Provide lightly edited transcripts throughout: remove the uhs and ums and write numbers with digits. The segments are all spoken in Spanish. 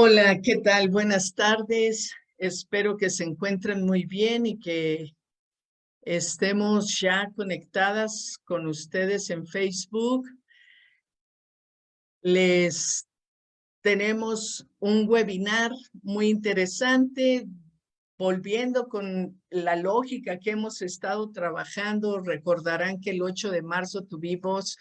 Hola, ¿qué tal? Buenas tardes. Espero que se encuentren muy bien y que estemos ya conectadas con ustedes en Facebook. Les tenemos un webinar muy interesante, volviendo con la lógica que hemos estado trabajando. Recordarán que el 8 de marzo tuvimos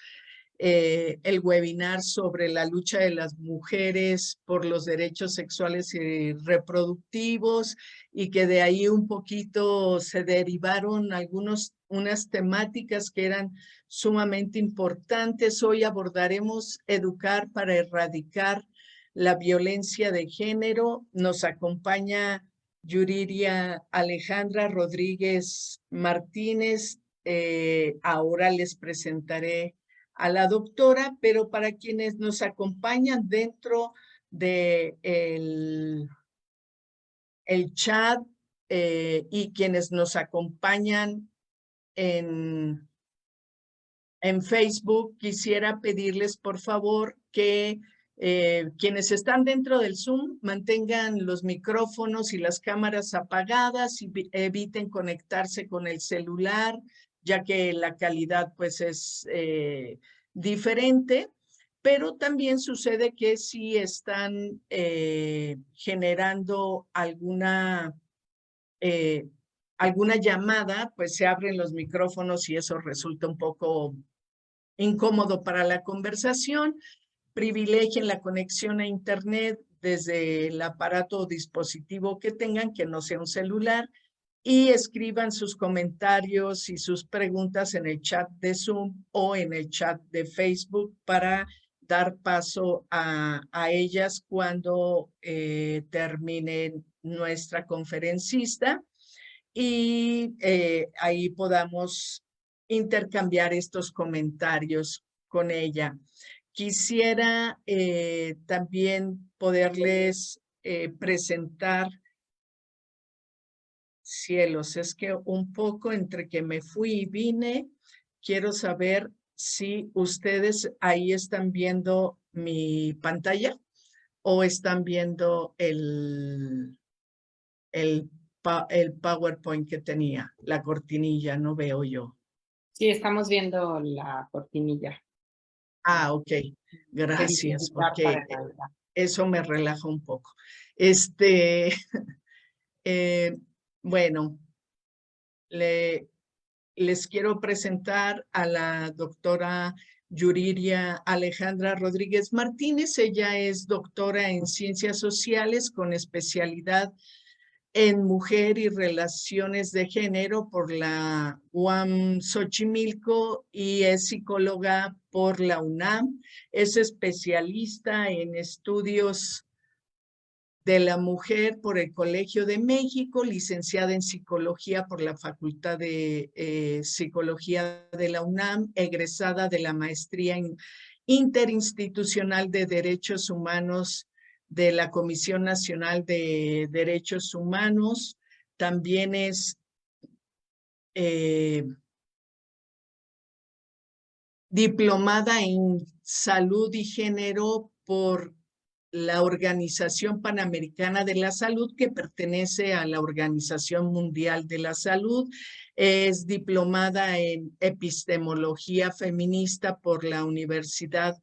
el webinar sobre la lucha de las mujeres por los derechos sexuales y reproductivos, y que de ahí un poquito se derivaron unas temáticas que eran sumamente importantes. Hoy abordaremos educar para erradicar la violencia de género. Nos acompaña Yuriria Alejandra Rodríguez Martínez. Ahora les presentaré a la doctora, pero para quienes nos acompañan dentro de el chat y quienes nos acompañan en, en Facebook, quisiera pedirles por favor que quienes están dentro del Zoom mantengan los micrófonos y las cámaras apagadas y eviten conectarse con el celular, ya que la calidad pues es diferente. Pero también sucede que si están generando eh, alguna llamada, pues se abren los micrófonos y eso resulta un poco incómodo para la conversación. Privilegien la conexión a Internet desde el aparato o dispositivo que tengan, que no sea un celular, y escriban sus comentarios y sus preguntas en el chat de Zoom o en el chat de Facebook para dar paso a ellas cuando termine nuestra conferencista, y ahí podamos intercambiar estos comentarios con ella. Quisiera también poderles presentar. Cielos, es que un poco entre que me fui y vine, quiero saber si ustedes ahí están viendo mi pantalla o están viendo el PowerPoint que tenía, la cortinilla. No veo yo. Sí, estamos viendo la cortinilla. Ah, ok. Gracias, porque eso me relaja un poco. Eh, bueno, les quiero presentar a la doctora Yuriria Alejandra Rodríguez Martínez. Ella es doctora en Ciencias Sociales con especialidad en Mujer y Relaciones de Género por la UAM Xochimilco y es psicóloga por la UNAM. Es especialista en estudios de la mujer por el Colegio de México, licenciada en Psicología por la Facultad de Psicología de la UNAM, egresada de la Maestría en Interinstitucional de Derechos Humanos de la Comisión Nacional de Derechos Humanos. También es diplomada en Salud y Género por la Organización Panamericana de la Salud, que pertenece a la Organización Mundial de la Salud. Es diplomada en Epistemología Feminista por la Universidad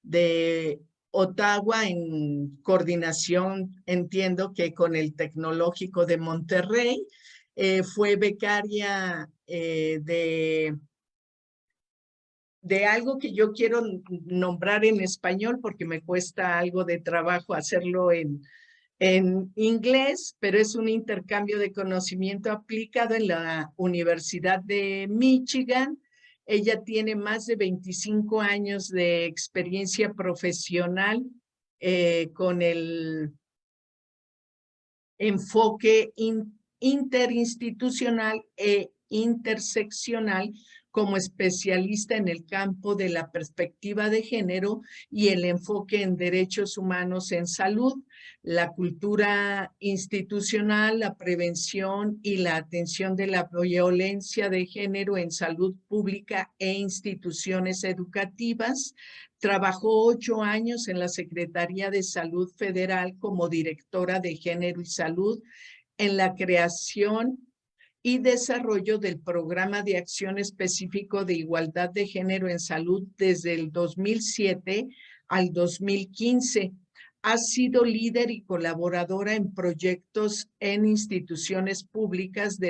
de Ottawa, en coordinación, entiendo que con el Tecnológico de Monterrey. Fue becaria de algo que yo quiero nombrar en español porque me cuesta algo de trabajo hacerlo en inglés, pero es un intercambio de conocimiento aplicado en la Universidad de Michigan. Ella tiene más de 25 años de experiencia profesional con el enfoque interinstitucional e interseccional como especialista en el campo de la perspectiva de género y el enfoque en derechos humanos en salud, la cultura institucional, la prevención y la atención de la violencia de género en salud pública e instituciones educativas. Trabajó 8 años en la Secretaría de Salud Federal como directora de Género y Salud en la creación y desarrollo del Programa de Acción Específico de Igualdad de Género en Salud desde el 2007 al 2015. Ha sido líder y colaboradora en proyectos en instituciones públicas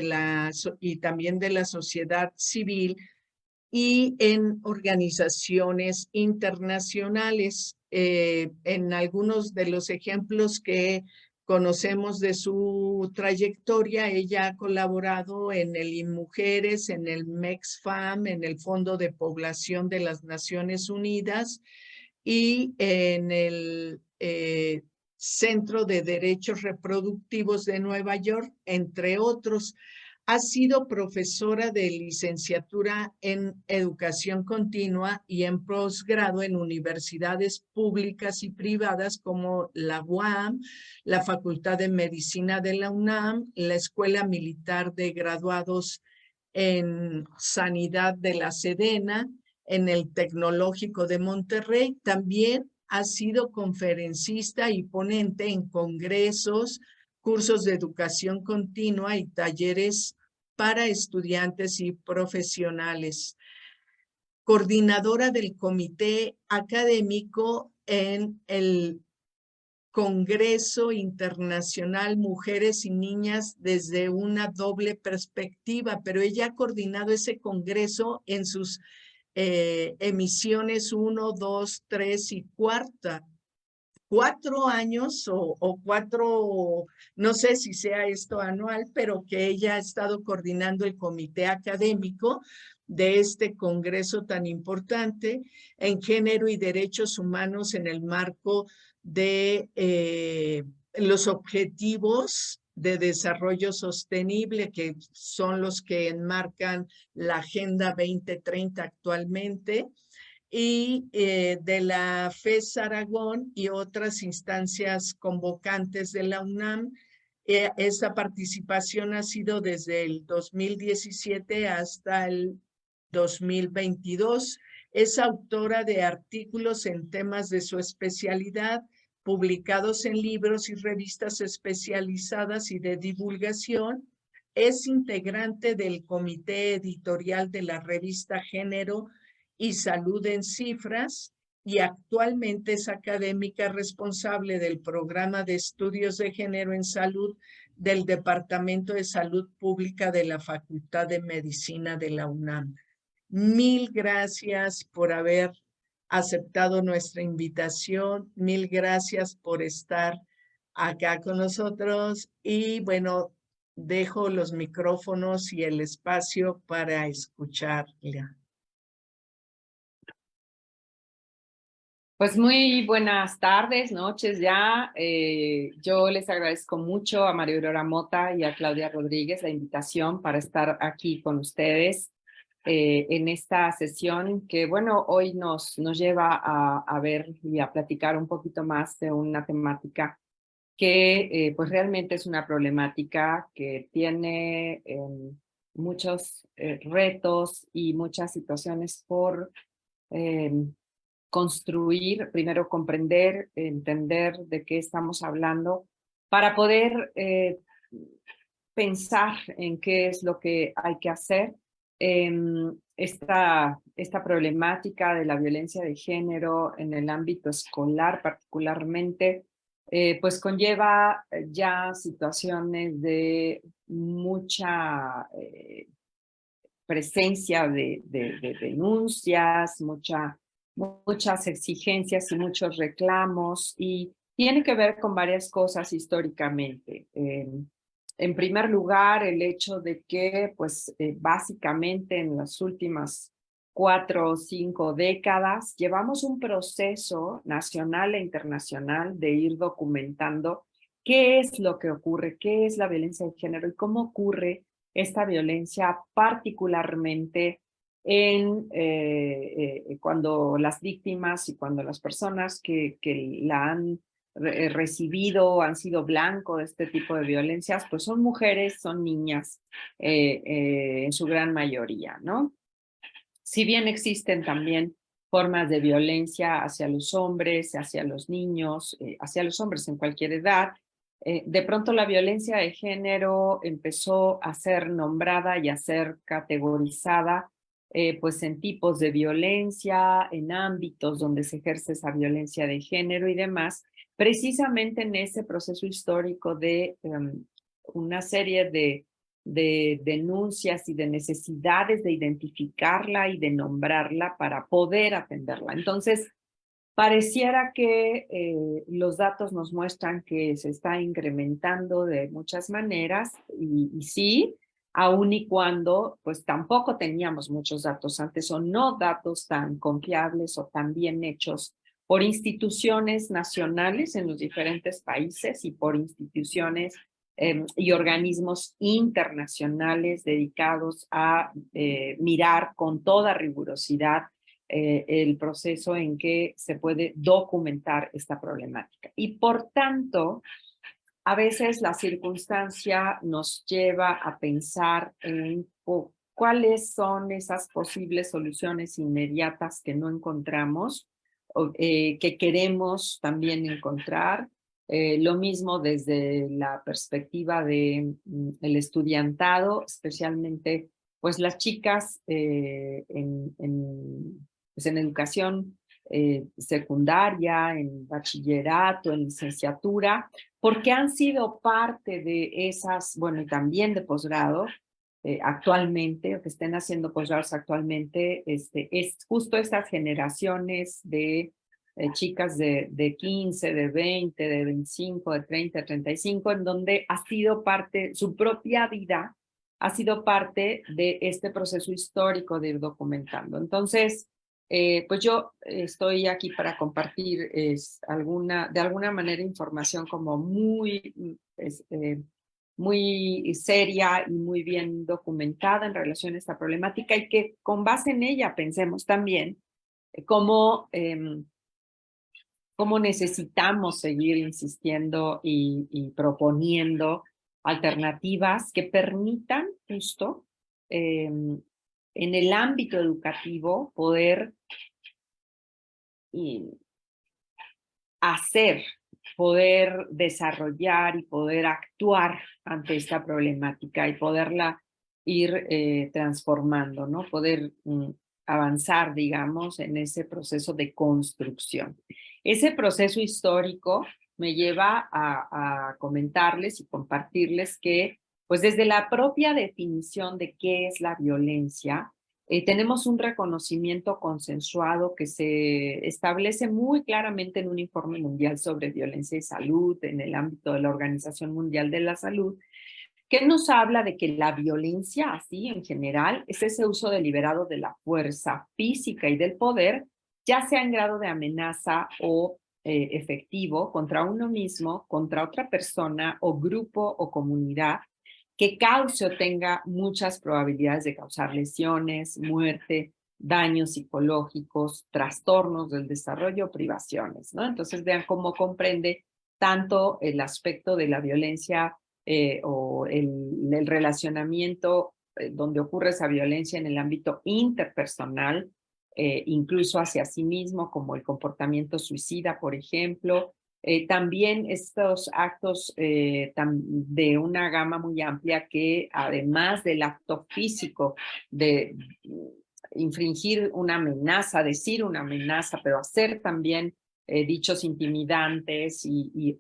y también de la sociedad civil y en organizaciones internacionales. En algunos de los ejemplos que conocemos de su trayectoria, ella ha colaborado en el INMujeres, en el MEXFAM, en el Fondo de Población de las Naciones Unidas y en el Centro de Derechos Reproductivos de Nueva York, entre otros. Ha sido profesora de licenciatura en educación continua y en posgrado en universidades públicas y privadas como la UAM, la Facultad de Medicina de la UNAM, la Escuela Militar de Graduados en Sanidad de la Sedena, en el Tecnológico de Monterrey. También ha sido conferencista y ponente en congresos, cursos de educación continua y talleres para estudiantes y profesionales. Coordinadora del comité académico en el Congreso Internacional Mujeres y Niñas desde una doble perspectiva, pero ella ha coordinado ese congreso en sus emisiones 1, 2, 3 y cuarta. 4 años o 4, no sé si sea esto anual, pero que ella ha estado coordinando el comité académico de este congreso tan importante en género y derechos humanos en el marco de los objetivos de desarrollo sostenible, que son los que enmarcan la Agenda 2030 actualmente, y de la FES Aragón y otras instancias convocantes de la UNAM. Esta participación ha sido desde el 2017 hasta el 2022. Es autora de artículos en temas de su especialidad, publicados en libros y revistas especializadas y de divulgación. Es integrante del comité editorial de la revista Género y Salud en Cifras, y actualmente es académica responsable del programa de estudios de género en salud del Departamento de Salud Pública de la Facultad de Medicina de la UNAM. Mil gracias por haber aceptado nuestra invitación, mil gracias por estar acá con nosotros y bueno, dejo los micrófonos y el espacio para escucharla. Pues muy buenas tardes, noches ya. Yo les agradezco mucho a María Aurora Mota y a Claudia Rodríguez la invitación para estar aquí con ustedes en esta sesión que, bueno, hoy nos lleva a ver y a platicar un poquito más de una temática que pues realmente es una problemática que tiene muchos retos y muchas situaciones por construir, primero comprender, entender de qué estamos hablando, para poder pensar en qué es lo que hay que hacer. Esta problemática de la violencia de género en el ámbito escolar particularmente, pues conlleva ya situaciones de mucha presencia de denuncias, muchas exigencias y muchos reclamos, y tiene que ver con varias cosas históricamente. En primer lugar, el hecho de que, pues, básicamente en las últimas 4 o 5 décadas llevamos un proceso nacional e internacional de ir documentando qué es lo que ocurre, qué es la violencia de género y cómo ocurre esta violencia particularmente cuando las víctimas y cuando las personas que la han recibido, han sido blanco de este tipo de violencias, pues son mujeres, son niñas en su gran mayoría, ¿no? Si bien existen también formas de violencia hacia los hombres, hacia los niños, hacia los hombres en cualquier edad. De pronto la violencia de género empezó a ser nombrada y a ser categorizada pues en tipos de violencia, en ámbitos donde se ejerce esa violencia de género y demás, precisamente en ese proceso histórico de una serie de denuncias y de necesidades de identificarla y de nombrarla para poder atenderla. Entonces, pareciera que los datos nos muestran que se está incrementando de muchas maneras y sí, aun y cuando pues tampoco teníamos muchos datos antes o no datos tan confiables o tan bien hechos por instituciones nacionales en los diferentes países y por instituciones y organismos internacionales dedicados a mirar con toda rigurosidad el proceso en que se puede documentar esta problemática. Y por tanto, a veces la circunstancia nos lleva a pensar en cuáles son esas posibles soluciones inmediatas que no encontramos, que queremos también encontrar. Lo mismo desde la perspectiva de el estudiantado, especialmente pues las chicas pues en educación secundaria, en bachillerato, en licenciatura, porque han sido parte de esas, bueno, y también de posgrado actualmente, o que estén haciendo posgrados actualmente, es justo estas generaciones de chicas de 15, de 20, de 25, de 30, de 35, en donde ha sido parte, su propia vida ha sido parte de este proceso histórico de ir documentando. Entonces, pues yo estoy aquí para compartir de alguna manera información como muy seria y muy bien documentada en relación a esta problemática y que con base en ella pensemos también cómo necesitamos seguir insistiendo y proponiendo alternativas que permitan justo en el ámbito educativo poder poder desarrollar y poder actuar ante esta problemática y poderla ir transformando, ¿no? Poder avanzar, digamos, en ese proceso de construcción. Ese proceso histórico me lleva a comentarles y compartirles que, pues desde la propia definición de qué es la violencia, tenemos un reconocimiento consensuado que se establece muy claramente en un informe mundial sobre violencia y salud en el ámbito de la Organización Mundial de la Salud, que nos habla de que la violencia, así en general, es ese uso deliberado de la fuerza física y del poder, ya sea en grado de amenaza o efectivo contra uno mismo, contra otra persona o grupo o comunidad, que cause o tenga muchas probabilidades de causar lesiones, muerte, daños psicológicos, trastornos del desarrollo, privaciones, ¿no? Entonces vean cómo comprende tanto el aspecto de la violencia o el relacionamiento donde ocurre esa violencia en el ámbito interpersonal, incluso hacia sí mismo, como el comportamiento suicida, por ejemplo. También estos actos de una gama muy amplia que además del acto físico de infringir una amenaza, decir una amenaza, pero hacer también dichos intimidantes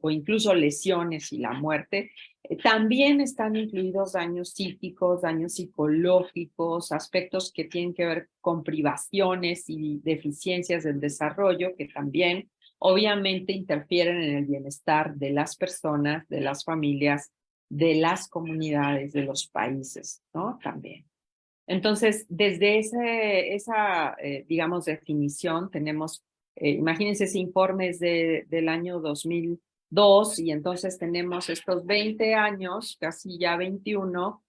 o incluso lesiones y la muerte, también están incluidos daños psíquicos, daños psicológicos, aspectos que tienen que ver con privaciones y deficiencias del desarrollo que también obviamente interfieren en el bienestar de las personas, de las familias, de las comunidades, de los países, ¿no? También. Entonces, desde esa digamos, definición tenemos, imagínense, ese informe es del año 2002 y entonces tenemos estos 20 años, casi ya 21,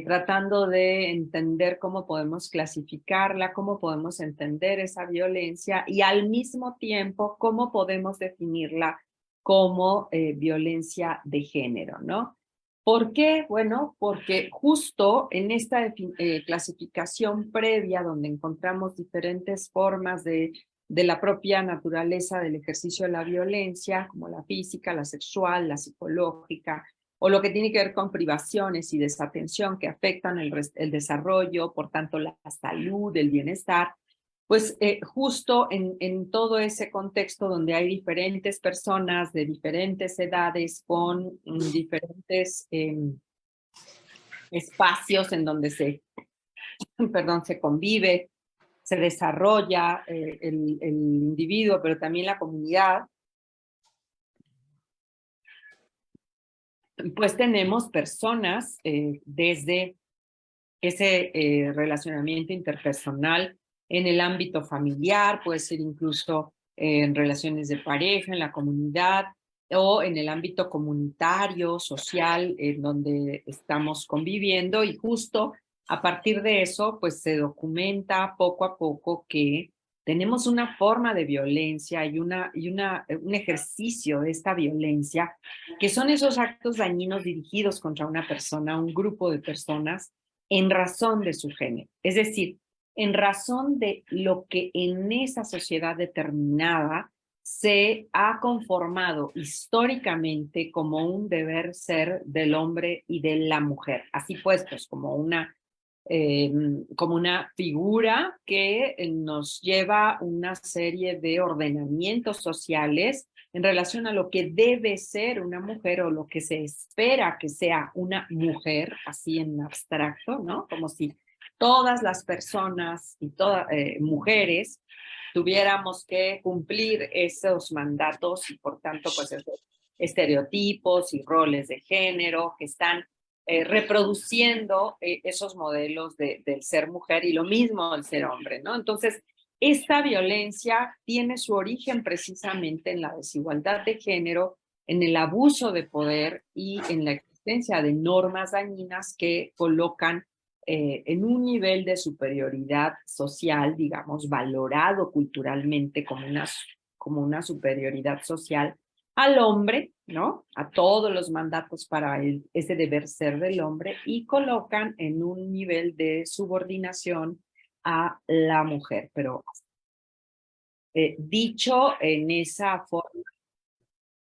tratando de entender cómo podemos clasificarla, cómo podemos entender esa violencia y al mismo tiempo cómo podemos definirla como violencia de género, ¿no? ¿Por qué? Bueno, porque justo en esta clasificación previa, donde encontramos diferentes formas de de la propia naturaleza del ejercicio de la violencia, como la física, la sexual, la psicológica, o lo que tiene que ver con privaciones y desatención que afectan el desarrollo, por tanto la salud, el bienestar, pues justo en todo ese contexto donde hay diferentes personas de diferentes edades con diferentes espacios en donde se convive, se desarrolla el individuo, pero también la comunidad, pues tenemos personas desde ese relacionamiento interpersonal en el ámbito familiar, puede ser incluso en relaciones de pareja, en la comunidad o en el ámbito comunitario, social, en donde estamos conviviendo, y justo a partir de eso, pues se documenta poco a poco que tenemos una forma de violencia y un ejercicio de esta violencia, que son esos actos dañinos dirigidos contra una persona, un grupo de personas, en razón de su género. Es decir, en razón de lo que en esa sociedad determinada se ha conformado históricamente como un deber ser del hombre y de la mujer, así puestos como una figura que nos lleva una serie de ordenamientos sociales en relación a lo que debe ser una mujer o lo que se espera que sea una mujer, así en abstracto, ¿no? Como si todas las personas y todas mujeres tuviéramos que cumplir esos mandatos y por tanto pues esos estereotipos y roles de género que están reproduciendo esos modelos del ser mujer y lo mismo del ser hombre, ¿no? Entonces, esta violencia tiene su origen precisamente en la desigualdad de género, en el abuso de poder y en la existencia de normas dañinas que colocan en un nivel de superioridad social, digamos, valorado culturalmente como una superioridad social al hombre, ¿no? A todos los mandatos para ese deber ser del hombre, y colocan en un nivel de subordinación a la mujer. Pero dicho en esa forma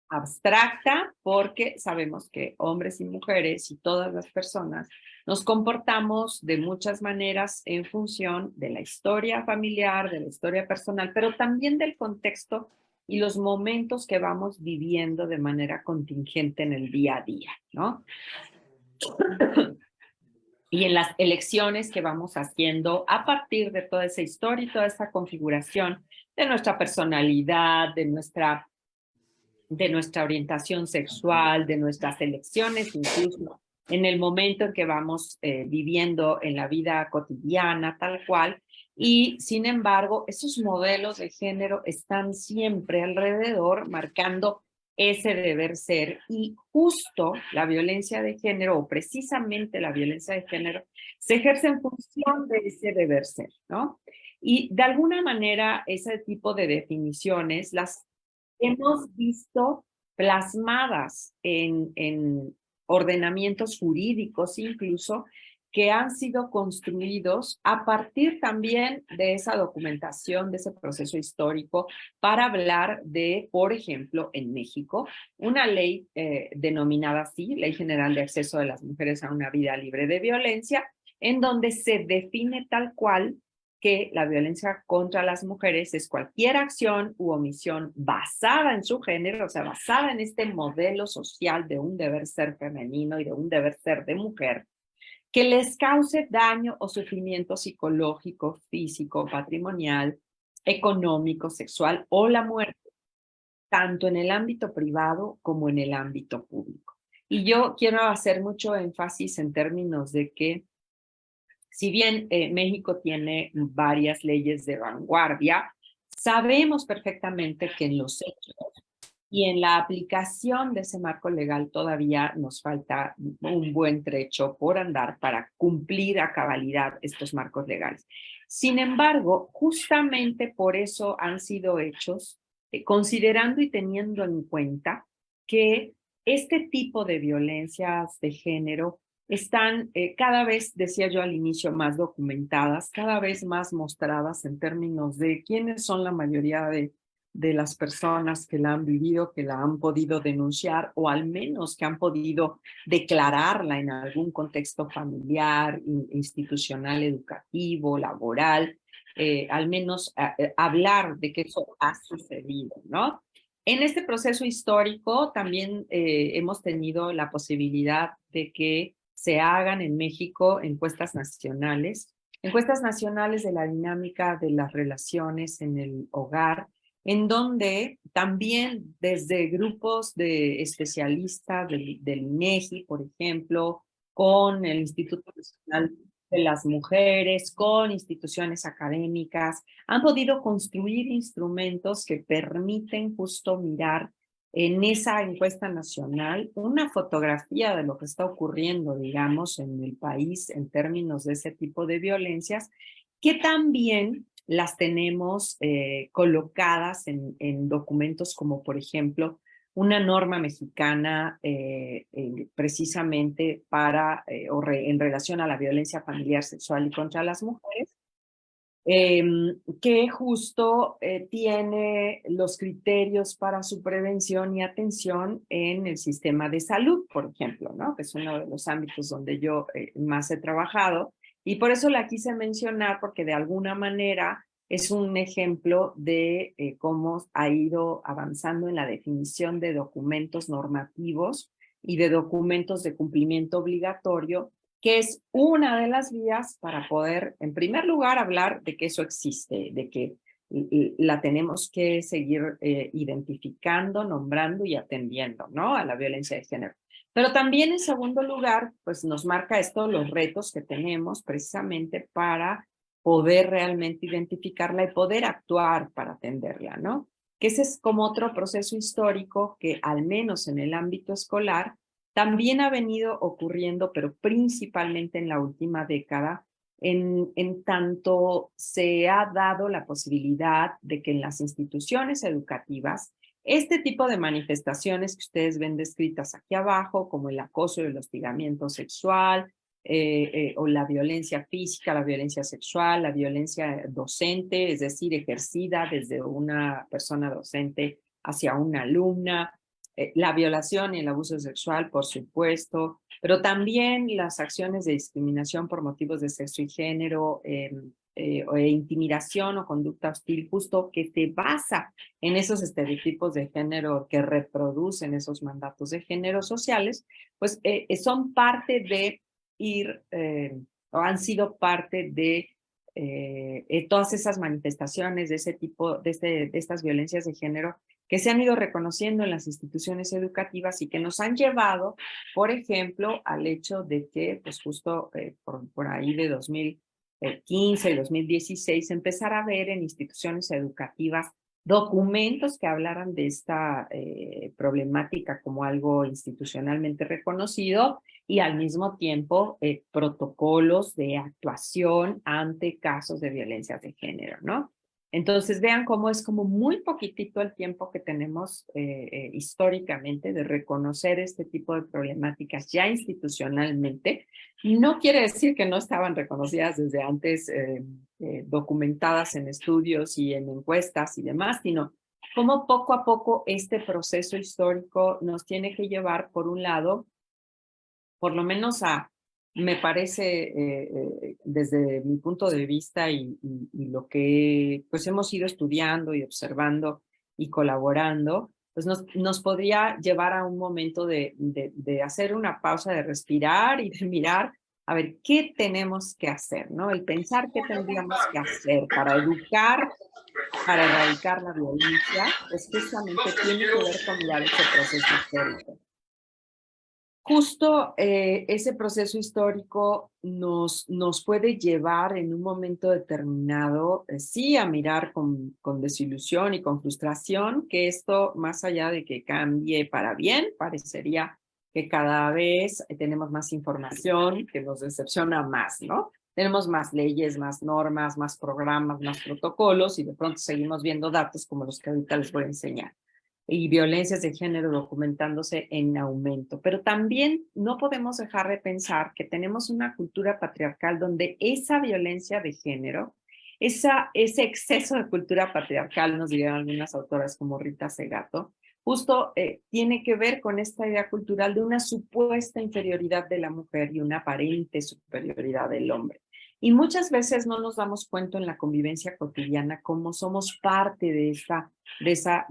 abstracta, porque sabemos que hombres y mujeres y todas las personas nos comportamos de muchas maneras en función de la historia familiar, de la historia personal, pero también del contexto y los momentos que vamos viviendo de manera contingente en el día a día, ¿no? Y en las elecciones que vamos haciendo a partir de toda esa historia y toda esa configuración de nuestra personalidad, de nuestra orientación sexual, de nuestras elecciones, incluso en el momento en que vamos viviendo en la vida cotidiana, tal cual. Y sin embargo, esos modelos de género están siempre alrededor, marcando ese deber ser, y justo la violencia de género, o precisamente la violencia de género, se ejerce en función de ese deber ser, ¿no? Y de alguna manera, ese tipo de definiciones las hemos visto plasmadas en ordenamientos jurídicos incluso, que han sido construidos a partir también de esa documentación, de ese proceso histórico, para hablar de, por ejemplo, en México, una ley denominada así, Ley General de Acceso de las Mujeres a una Vida Libre de Violencia, en donde se define tal cual que la violencia contra las mujeres es cualquier acción u omisión basada en su género, o sea, basada en este modelo social de un deber ser femenino y de un deber ser de mujer, que les cause daño o sufrimiento psicológico, físico, patrimonial, económico, sexual o la muerte, tanto en el ámbito privado como en el ámbito público. Y yo quiero hacer mucho énfasis en términos de que si bien México tiene varias leyes de vanguardia, sabemos perfectamente que en los hechos y en la aplicación de ese marco legal todavía nos falta un buen trecho por andar para cumplir a cabalidad estos marcos legales. Sin embargo, justamente por eso han sido hechos, considerando y teniendo en cuenta que este tipo de violencias de género están cada vez, decía yo al inicio, más documentadas, cada vez más mostradas en términos de quiénes son la mayoría de las personas que la han vivido, que la han podido denunciar o al menos que han podido declararla en algún contexto familiar, institucional, educativo, laboral, al menos hablar de que eso ha sucedido, ¿no? En este proceso histórico también hemos tenido la posibilidad de que se hagan en México encuestas nacionales de la dinámica de las relaciones en el hogar, en donde también desde grupos de especialistas del INEGI, por ejemplo, con el Instituto Nacional de las Mujeres, con instituciones académicas, han podido construir instrumentos que permiten justo mirar en esa encuesta nacional una fotografía de lo que está ocurriendo, digamos, en el país en términos de ese tipo de violencias, que también las tenemos colocadas en documentos como, por ejemplo, una norma mexicana precisamente para, en relación a la violencia familiar, sexual y contra las mujeres, que justo tiene los criterios para su prevención y atención en el sistema de salud, por ejemplo, ¿no? Que es uno de los ámbitos donde yo más he trabajado. Y por eso la quise mencionar, porque de alguna manera es un ejemplo de cómo ha ido avanzando en la definición de documentos normativos y de documentos de cumplimiento obligatorio, que es una de las vías para poder, en primer lugar, hablar de que eso existe, de que la tenemos que seguir identificando, nombrando y atendiendo, ¿no? A la violencia de género. Pero también, en segundo lugar, pues nos marca esto los retos que tenemos precisamente para poder realmente identificarla y poder actuar para atenderla, ¿no? Que ese es como otro proceso histórico que, al menos en el ámbito escolar, también ha venido ocurriendo, pero principalmente en la última década, en tanto se ha dado la posibilidad de que en las instituciones educativas este tipo de manifestaciones que ustedes ven descritas aquí abajo, como el acoso y el hostigamiento sexual, o la violencia física, la violencia sexual, la violencia docente, es decir, ejercida desde una persona docente hacia una alumna, la violación y el abuso sexual, por supuesto, pero también las acciones de discriminación por motivos de sexo y género, intimidación o conducta hostil, justo que se basa en esos estereotipos de género que reproducen esos mandatos de género sociales, pues son parte de ir, o han sido parte de todas esas manifestaciones de ese tipo, de estas violencias de género que se han ido reconociendo en las instituciones educativas y que nos han llevado, por ejemplo, al hecho de que, pues justo por ahí de 2015 y 2016, empezar a ver en instituciones educativas documentos que hablaran de esta problemática como algo institucionalmente reconocido y al mismo tiempo protocolos de actuación ante casos de violencia de género, ¿no? Entonces vean cómo es como muy poquitito el tiempo que tenemos históricamente de reconocer este tipo de problemáticas ya institucionalmente. No quiere decir que no estaban reconocidas desde antes, documentadas en estudios y en encuestas y demás, sino cómo poco a poco este proceso histórico nos tiene que llevar, por un lado, por lo menos me parece, desde mi punto de vista y lo que pues hemos ido estudiando y observando y colaborando, pues nos podría llevar a un momento de hacer una pausa, de respirar y de mirar a ver qué tenemos que hacer, ¿no? El pensar qué tendríamos que hacer para educar, para erradicar la violencia, pues justamente tiene que ver con mirar ese proceso histórico. Justo ese proceso histórico nos puede llevar en un momento determinado, sí, a mirar con desilusión y con frustración que esto, más allá de que cambie para bien, parecería que cada vez tenemos más información que nos decepciona más, ¿no? Tenemos más leyes, más normas, más programas, más protocolos y de pronto seguimos viendo datos como los que ahorita les voy a enseñar. y violencias de género documentándose en aumento. Pero también no podemos dejar de pensar que tenemos una cultura patriarcal donde esa violencia de género, ese exceso de cultura patriarcal, nos dirían algunas autoras como Rita Segato, justo tiene que ver con esta idea cultural de una supuesta inferioridad de la mujer y una aparente superioridad del hombre. Y muchas veces no nos damos cuenta en la convivencia cotidiana cómo somos parte de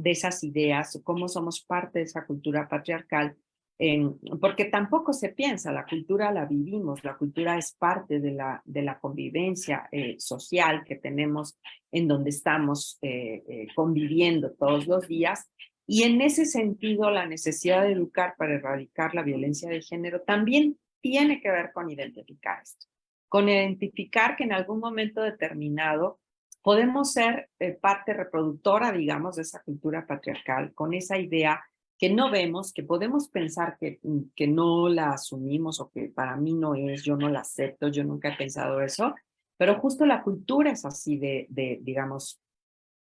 esas ideas, cómo somos parte de esa cultura patriarcal, porque tampoco se piensa, la cultura la vivimos, la cultura es parte de la convivencia social que tenemos en donde estamos conviviendo todos los días. Y en ese sentido, la necesidad de educar para erradicar la violencia de género también tiene que ver con identificar esto, con identificar que en algún momento determinado podemos ser parte reproductora, digamos, de esa cultura patriarcal, con esa idea que no vemos, que podemos pensar que no la asumimos o que para mí no es, yo no la acepto, yo nunca he pensado eso, pero justo la cultura es así digamos,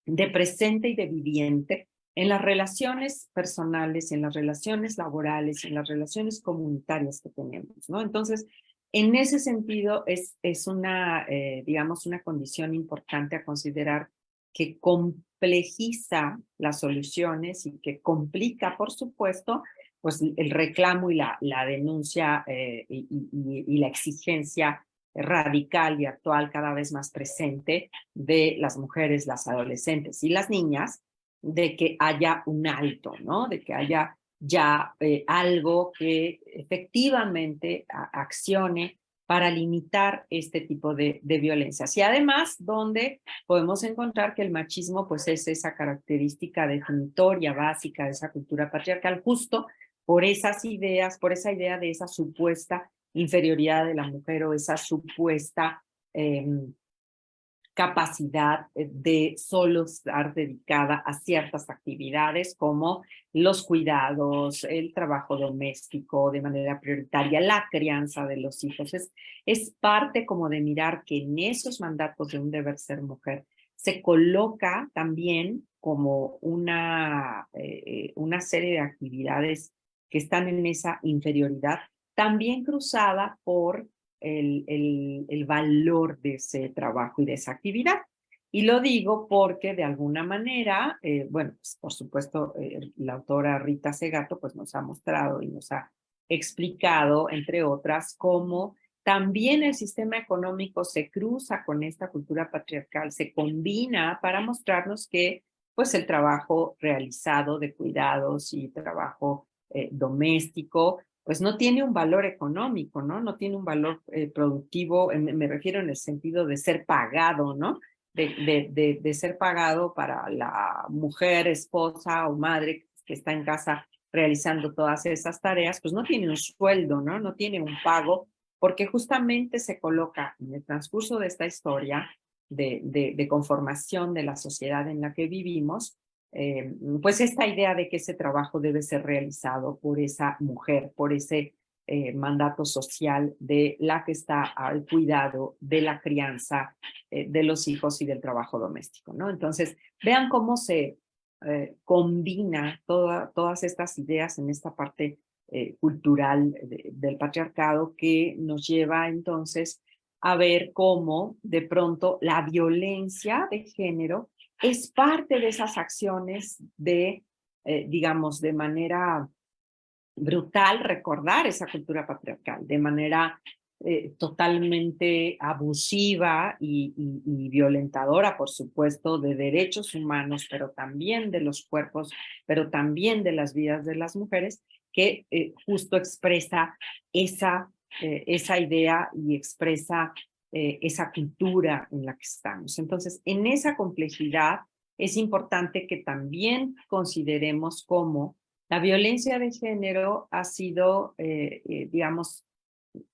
de presente y de viviente en las relaciones personales, en las relaciones laborales, en las relaciones comunitarias que tenemos, ¿no? Entonces, en ese sentido, es una, digamos, una condición importante a considerar que complejiza las soluciones y que complica, por supuesto, pues el reclamo y la denuncia y la exigencia radical y actual cada vez más presente de las mujeres, las adolescentes y las niñas, de que haya un alto, ¿no? De que haya ya algo que efectivamente accione para limitar este tipo de violencias. Y además, donde podemos encontrar que el machismo pues es esa característica definitoria, básica de esa cultura patriarcal, justo por esas ideas, por esa idea de esa supuesta inferioridad de la mujer o esa supuesta capacidad de solo estar dedicada a ciertas actividades como los cuidados, el trabajo doméstico de manera prioritaria, la crianza de los hijos. Es parte como de mirar que en esos mandatos de un deber ser mujer se coloca también como una serie de actividades que están en esa inferioridad, también cruzada por el valor de ese trabajo y de esa actividad. Y lo digo porque de alguna manera, bueno, pues, por supuesto, la autora Rita Segato pues nos ha mostrado y nos ha explicado, entre otras, cómo también el sistema económico se cruza con esta cultura patriarcal, se combina para mostrarnos que pues el trabajo realizado de cuidados y trabajo doméstico pues no tiene un valor económico, ¿no? No tiene un valor productivo, me refiero en el sentido de ser pagado, ¿no? De ser pagado para la mujer, esposa o madre que está en casa realizando todas esas tareas, pues no tiene un sueldo, ¿no? No tiene un pago, porque justamente se coloca en el transcurso de esta historia de conformación de la sociedad en la que vivimos, pues esta idea de que ese trabajo debe ser realizado por esa mujer, por ese mandato social de la que está al cuidado de la crianza de los hijos y del trabajo doméstico, ¿no? Entonces, vean cómo se combina todas estas ideas en esta parte cultural del patriarcado que nos lleva entonces a ver cómo de pronto la violencia de género es parte de esas acciones digamos, de manera brutal recordar esa cultura patriarcal, de manera totalmente abusiva y violentadora, por supuesto, de derechos humanos, pero también de los cuerpos, pero también de las vidas de las mujeres, que justo expresa esa idea y expresa esa cultura en la que estamos. Entonces, en esa complejidad es importante que también consideremos cómo la violencia de género ha sido, digamos,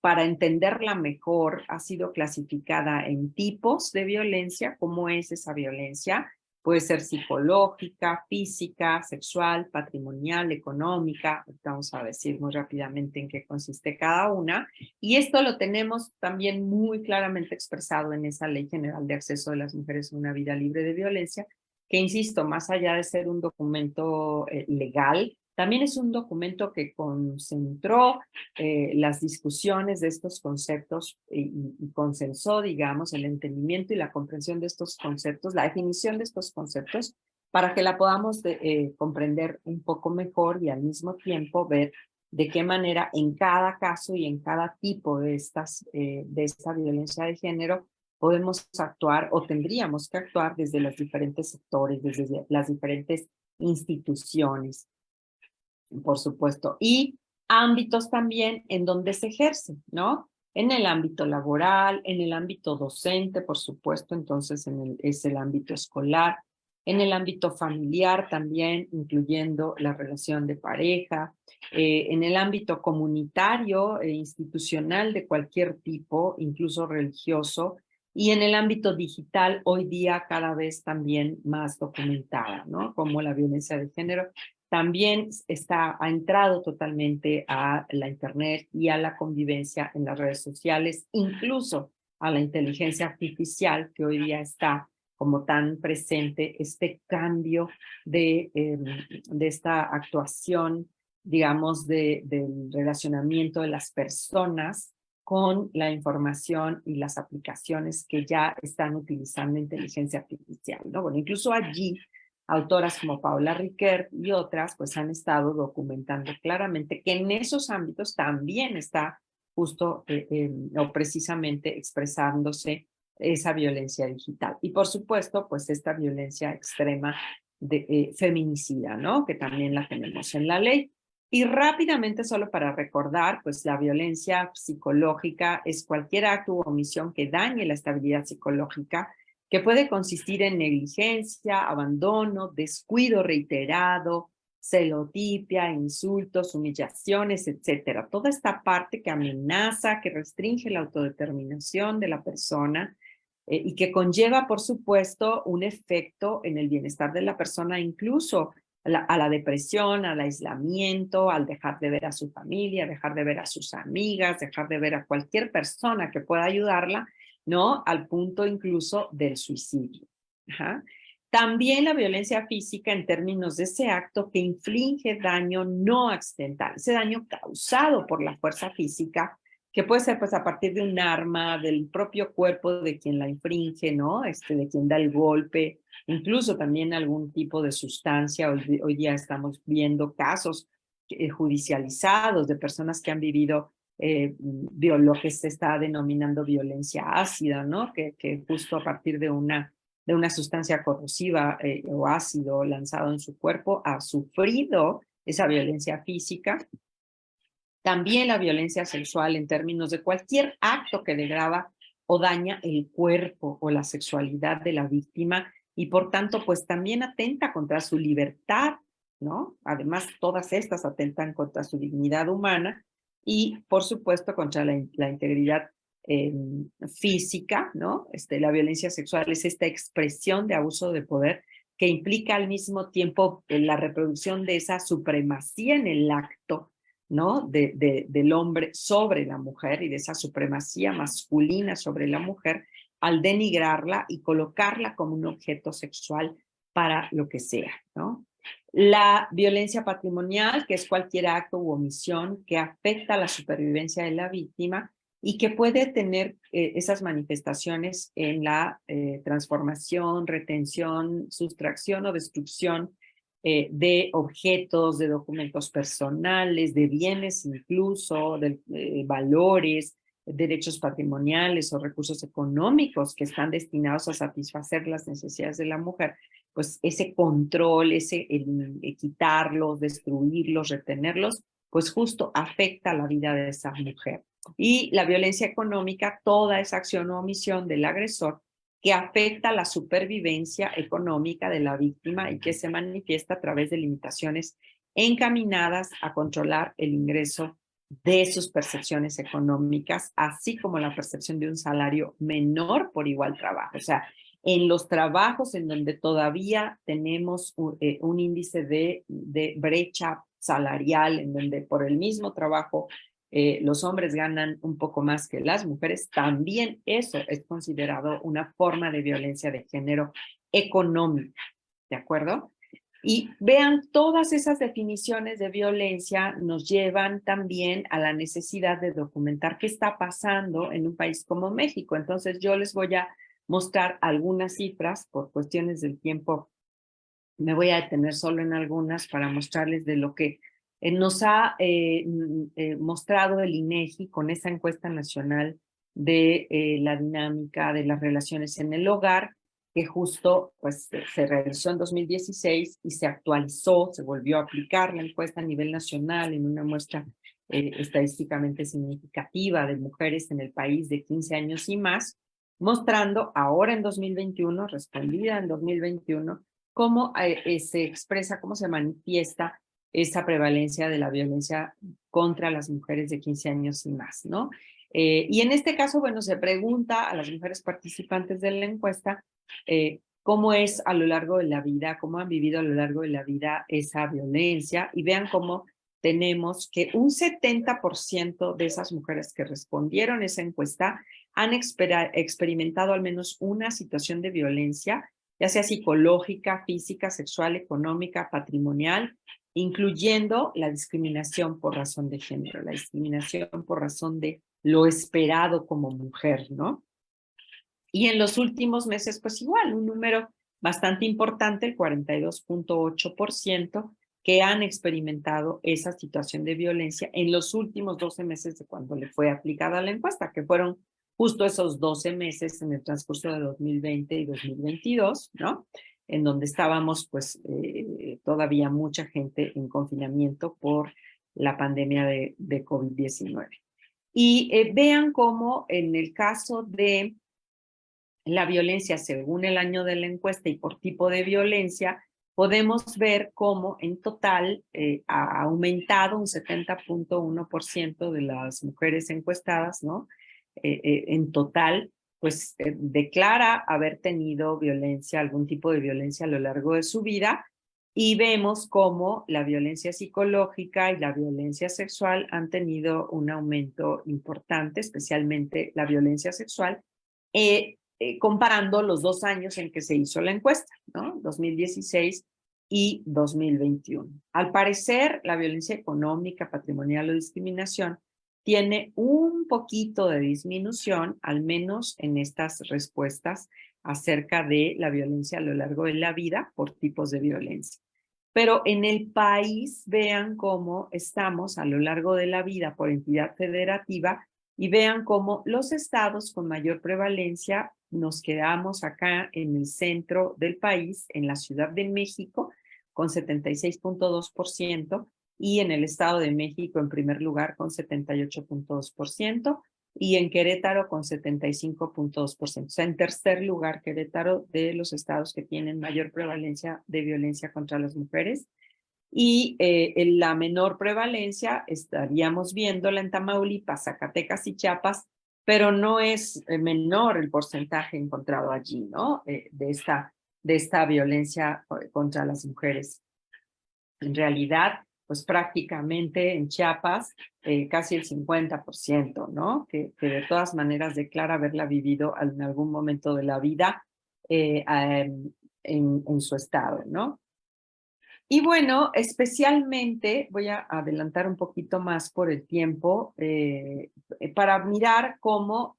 para entenderla mejor, ha sido clasificada en tipos de violencia. ¿Cómo es esa violencia? Puede ser psicológica, física, sexual, patrimonial, económica. Vamos a decir muy rápidamente en qué consiste cada una. Y esto lo tenemos también muy claramente expresado en esa Ley General de Acceso de las Mujeres a una Vida Libre de Violencia, que insisto, más allá de ser un documento legal, también es un documento que concentró las discusiones de estos conceptos y consensó, digamos, el entendimiento y la comprensión de estos conceptos, la definición de estos conceptos, para que la podamos comprender un poco mejor y al mismo tiempo ver de qué manera en cada caso y en cada tipo de esta violencia de género podemos actuar o tendríamos que actuar desde los diferentes sectores, desde las diferentes instituciones, por supuesto, y ámbitos también en donde se ejerce, ¿no? En el ámbito laboral, en el ámbito docente, por supuesto, entonces es el ámbito escolar, en el ámbito familiar también, incluyendo la relación de pareja, en el ámbito comunitario e institucional de cualquier tipo, incluso religioso, y en el ámbito digital, hoy día cada vez también más documentada, ¿no? Como la violencia de género también ha entrado totalmente a la Internet y a la convivencia en las redes sociales, incluso a la inteligencia artificial que hoy día está como tan presente, este cambio de esta actuación, digamos, del relacionamiento de las personas con la información y las aplicaciones que ya están utilizando inteligencia artificial, ¿no? Bueno, incluso allí autoras como Paula Riquet y otras, pues han estado documentando claramente que en esos ámbitos también está justo o precisamente expresándose esa violencia digital. Y por supuesto, pues esta violencia extrema feminicida, ¿no? Que también la tenemos en la ley. Y rápidamente, solo para recordar, pues la violencia psicológica es cualquier acto u omisión que dañe la estabilidad psicológica, que puede consistir en negligencia, abandono, descuido reiterado, celotipia, insultos, humillaciones, etcétera. Toda esta parte que amenaza, que restringe la autodeterminación de la persona y que conlleva, por supuesto, un efecto en el bienestar de la persona, incluso a la depresión, al aislamiento, al dejar de ver a su familia, dejar de ver a sus amigas, dejar de ver a cualquier persona que pueda ayudarla, ¿no? Al punto incluso del suicidio. Ajá. También la violencia física en términos de ese acto que inflige daño no accidental, ese daño causado por la fuerza física, que puede ser pues a partir de un arma, del propio cuerpo de quien la infringe, ¿no? De quien da el golpe, incluso también algún tipo de sustancia. Hoy día estamos viendo casos judicializados de personas que han vivido lo que se está denominando violencia ácida, ¿no? Que justo a partir de una sustancia corrosiva o ácido lanzado en su cuerpo ha sufrido esa violencia física. También la violencia sexual en términos de cualquier acto que degrada o daña el cuerpo o la sexualidad de la víctima y por tanto pues también atenta contra su libertad, ¿no? Además todas estas atentan contra su dignidad humana y por supuesto contra la integridad física, ¿no? La violencia sexual es esta expresión de abuso de poder que implica al mismo tiempo la reproducción de esa supremacía en el acto, ¿no? Del hombre sobre la mujer y de esa supremacía masculina sobre la mujer al denigrarla y colocarla como un objeto sexual para lo que sea, ¿no? La violencia patrimonial, que es cualquier acto u omisión que afecta a la supervivencia de la víctima y que puede tener esas manifestaciones en la transformación, retención, sustracción o destrucción de objetos, de documentos personales, de bienes incluso, de valores, derechos patrimoniales o recursos económicos que están destinados a satisfacer las necesidades de la mujer, pues ese control, el quitarlos, destruirlos, retenerlos, pues justo afecta la vida de esa mujer. Y la violencia económica, toda esa acción o omisión del agresor que afecta la supervivencia económica de la víctima y que se manifiesta a través de limitaciones encaminadas a controlar el ingreso de sus percepciones económicas, así como la percepción de un salario menor por igual trabajo. O sea, en los trabajos en donde todavía tenemos un índice de brecha salarial, en donde por el mismo trabajo los hombres ganan un poco más que las mujeres, también eso es considerado una forma de violencia de género económica. ¿de acuerdo? Y vean, todas esas definiciones de violencia nos llevan también a la necesidad de documentar qué está pasando en un país como México. Entonces, yo les voy a mostrar algunas cifras. Por cuestiones del tiempo, me voy a detener solo en algunas para mostrarles de lo que nos ha mostrado el INEGI con esa encuesta nacional de la dinámica de las relaciones en el hogar, que justo pues, se realizó en 2016 y se actualizó, se volvió a aplicar la encuesta a nivel nacional en una muestra estadísticamente significativa de mujeres en el país de 15 años y más, mostrando ahora en 2021, respondida en 2021, cómo se expresa, cómo se manifiesta esa prevalencia de la violencia contra las mujeres de 15 años y más, ¿no? Y en este caso, bueno, se pregunta a las mujeres participantes de la encuesta cómo es a lo largo de la vida, cómo han vivido a lo largo de la vida esa violencia, y vean cómo tenemos que un 70% de esas mujeres que respondieron esa encuesta han experimentado al menos una situación de violencia, ya sea psicológica, física, sexual, económica, patrimonial, incluyendo la discriminación por razón de género, la discriminación por razón de lo esperado como mujer, ¿no? Y en los últimos meses, pues igual, un número bastante importante, el 42.8%, que han experimentado esa situación de violencia en los últimos 12 meses de cuando le fue aplicada la encuesta, que fueron justo esos 12 meses en el transcurso de 2020 y 2022, ¿no? En donde estábamos, pues, todavía mucha gente en confinamiento por la pandemia de COVID-19. Y vean cómo en el caso de la violencia según el año de la encuesta y por tipo de violencia, podemos ver cómo en total ha aumentado un 70.1% de las mujeres encuestadas, ¿no? En total, pues declara haber tenido violencia, algún tipo de violencia a lo largo de su vida, y vemos cómo la violencia psicológica y la violencia sexual han tenido un aumento importante, especialmente la violencia sexual, comparando los 2 años en que se hizo la encuesta, ¿no? 2016 y 2021. Al parecer, la violencia económica, patrimonial o discriminación tiene un poquito de disminución, al menos en estas respuestas acerca de la violencia a lo largo de la vida por tipos de violencia. Pero en el país, vean cómo estamos a lo largo de la vida por entidad federativa, y vean cómo los estados con mayor prevalencia nos quedamos acá en el centro del país, en la Ciudad de México, con 76.2%, y en el Estado de México en primer lugar con 78.2%, y en Querétaro con 75.2%. O sea, en tercer lugar, Querétaro, de los estados que tienen mayor prevalencia de violencia contra las mujeres. Y en la menor prevalencia estaríamos viéndola en Tamaulipas, Zacatecas y Chiapas, pero no es menor el porcentaje encontrado allí, ¿no? De esta violencia contra las mujeres. En realidad, pues prácticamente en Chiapas, casi el 50%, ¿no? Que de todas maneras declara haberla vivido en algún momento de la vida en su estado, ¿no? Y bueno, especialmente, voy a adelantar un poquito más por el tiempo, para mirar cómo,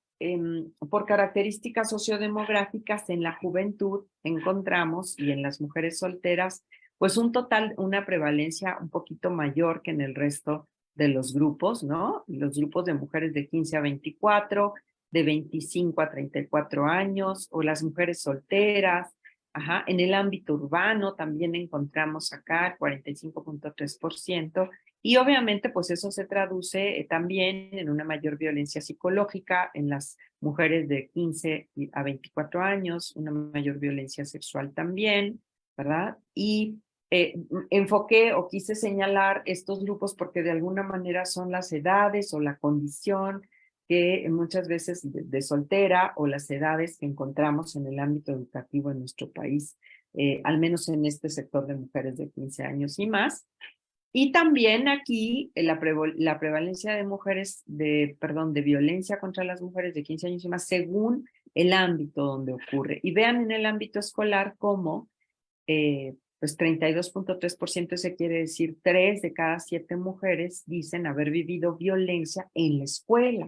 por características sociodemográficas, en la juventud encontramos, y en las mujeres solteras, pues una prevalencia un poquito mayor que en el resto de los grupos, ¿no? Los grupos de mujeres de 15 a 24, de 25 a 34 años, o las mujeres solteras. Ajá. En el ámbito urbano también encontramos acá 45.3%, y obviamente pues eso se traduce también en una mayor violencia psicológica en las mujeres de 15 a 24 años, una mayor violencia sexual también, ¿verdad? Y enfoqué o quise señalar estos grupos porque de alguna manera son las edades o la condición que muchas veces de soltera, o las edades que encontramos en el ámbito educativo en nuestro país, al menos en este sector de mujeres de 15 años y más. Y también aquí la prevalencia de mujeres, de violencia contra las mujeres de 15 años y más según el ámbito donde ocurre. Y vean en el ámbito escolar cómo pues 32.3%, se quiere decir 3 de cada 7 mujeres dicen haber vivido violencia en la escuela,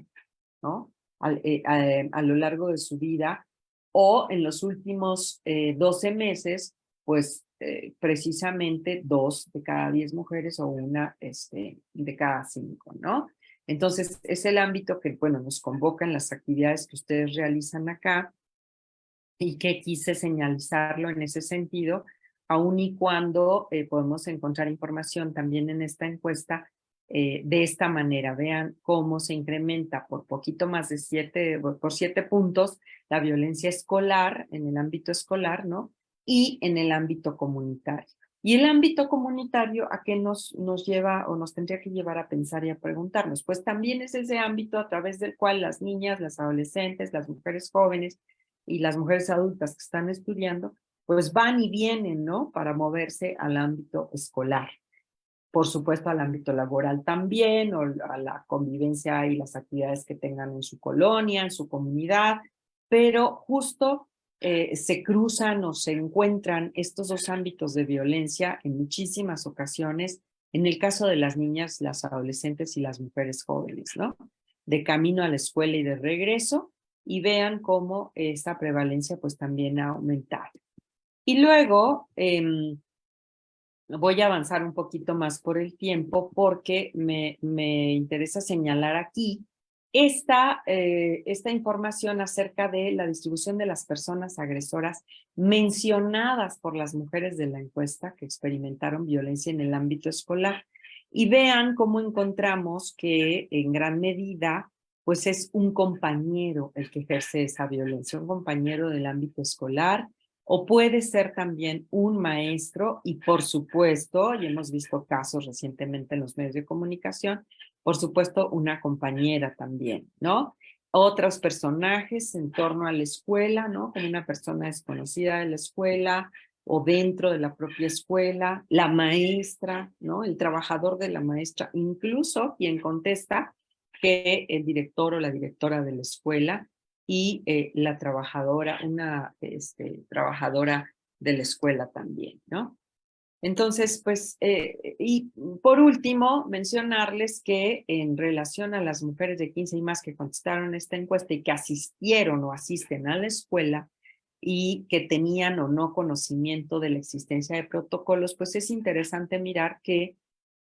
¿no? A lo largo de su vida, o en los últimos 12 meses, pues precisamente 2 de cada 10 mujeres o 1 de cada 5, ¿no? Entonces, es el ámbito que, bueno, nos convoca en las actividades que ustedes realizan acá, y que quise señalizarlo en ese sentido, aun y cuando podemos encontrar información también en esta encuesta de esta manera. Vean cómo se incrementa por poquito más de por 7 puntos la violencia escolar, en el ámbito escolar, ¿no? Y en el ámbito comunitario. Y el ámbito comunitario, ¿a qué nos lleva o nos tendría que llevar a pensar y a preguntarnos? Pues también es ese ámbito a través del cual las niñas, las adolescentes, las mujeres jóvenes y las mujeres adultas que están estudiando, pues van y vienen, ¿no? Para moverse al ámbito escolar. Por supuesto, al ámbito laboral también, o a la convivencia y las actividades que tengan en su colonia, en su comunidad, pero justo se cruzan o se encuentran estos 2 ámbitos de violencia en muchísimas ocasiones, en el caso de las niñas, las adolescentes y las mujeres jóvenes, ¿no? De camino a la escuela y de regreso, y vean cómo esta prevalencia pues también ha aumentado. Y luego voy a avanzar un poquito más por el tiempo porque me interesa señalar aquí esta información acerca de la distribución de las personas agresoras mencionadas por las mujeres de la encuesta que experimentaron violencia en el ámbito escolar. Y vean cómo encontramos que en gran medida pues es un compañero el que ejerce esa violencia, un compañero del ámbito escolar, o puede ser también un maestro y, por supuesto, y hemos visto casos recientemente en los medios de comunicación, por supuesto, una compañera también, ¿no? Otros personajes en torno a la escuela, ¿no? Como una persona desconocida de la escuela o dentro de la propia escuela, la maestra, ¿no? El trabajador de la maestra, incluso quien contesta que el director o la directora de la escuela y la trabajadora, una trabajadora de la escuela también, ¿no? Entonces, pues, y por último, mencionarles que en relación a las mujeres de 15 y más que contestaron esta encuesta y que asistieron o asisten a la escuela y que tenían o no conocimiento de la existencia de protocolos, pues es interesante mirar que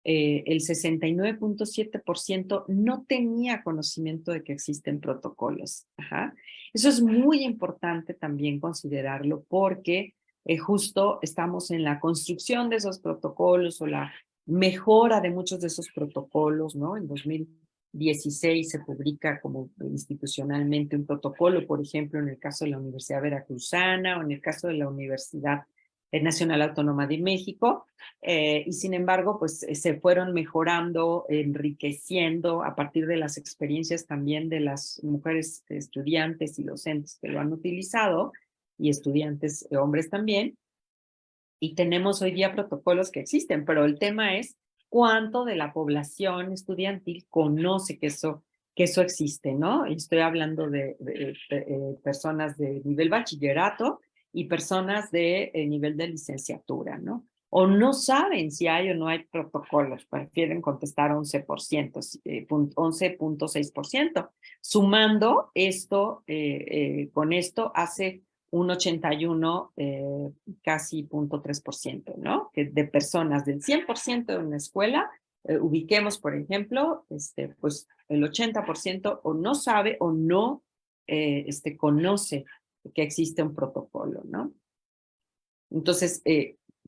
el 69.7% no tenía conocimiento de que existen protocolos. Ajá. Eso es muy importante también considerarlo porque justo estamos en la construcción de esos protocolos o la mejora de muchos de esos protocolos, ¿no? En 2016 se publica como institucionalmente un protocolo, por ejemplo, en el caso de la Universidad Veracruzana o en el caso de la Universidad Nacional Autónoma de México, y sin embargo, pues se fueron mejorando, enriqueciendo a partir de las experiencias también de las mujeres estudiantes y docentes que lo han utilizado, y estudiantes hombres también, y tenemos hoy día protocolos que existen, pero el tema es cuánto de la población estudiantil conoce que eso existe, ¿no? Y estoy hablando de personas de nivel bachillerato y personas de nivel de licenciatura, ¿no? O no saben si hay o no hay protocolos, prefieren contestar 11%, 11.6%. Sumando esto, con esto hace un 81, casi 0.3%, ¿no? Que de personas del 100% de una escuela, ubiquemos, por ejemplo, pues el 80% o no sabe o no conoce que existe un protocolo, ¿no? Entonces,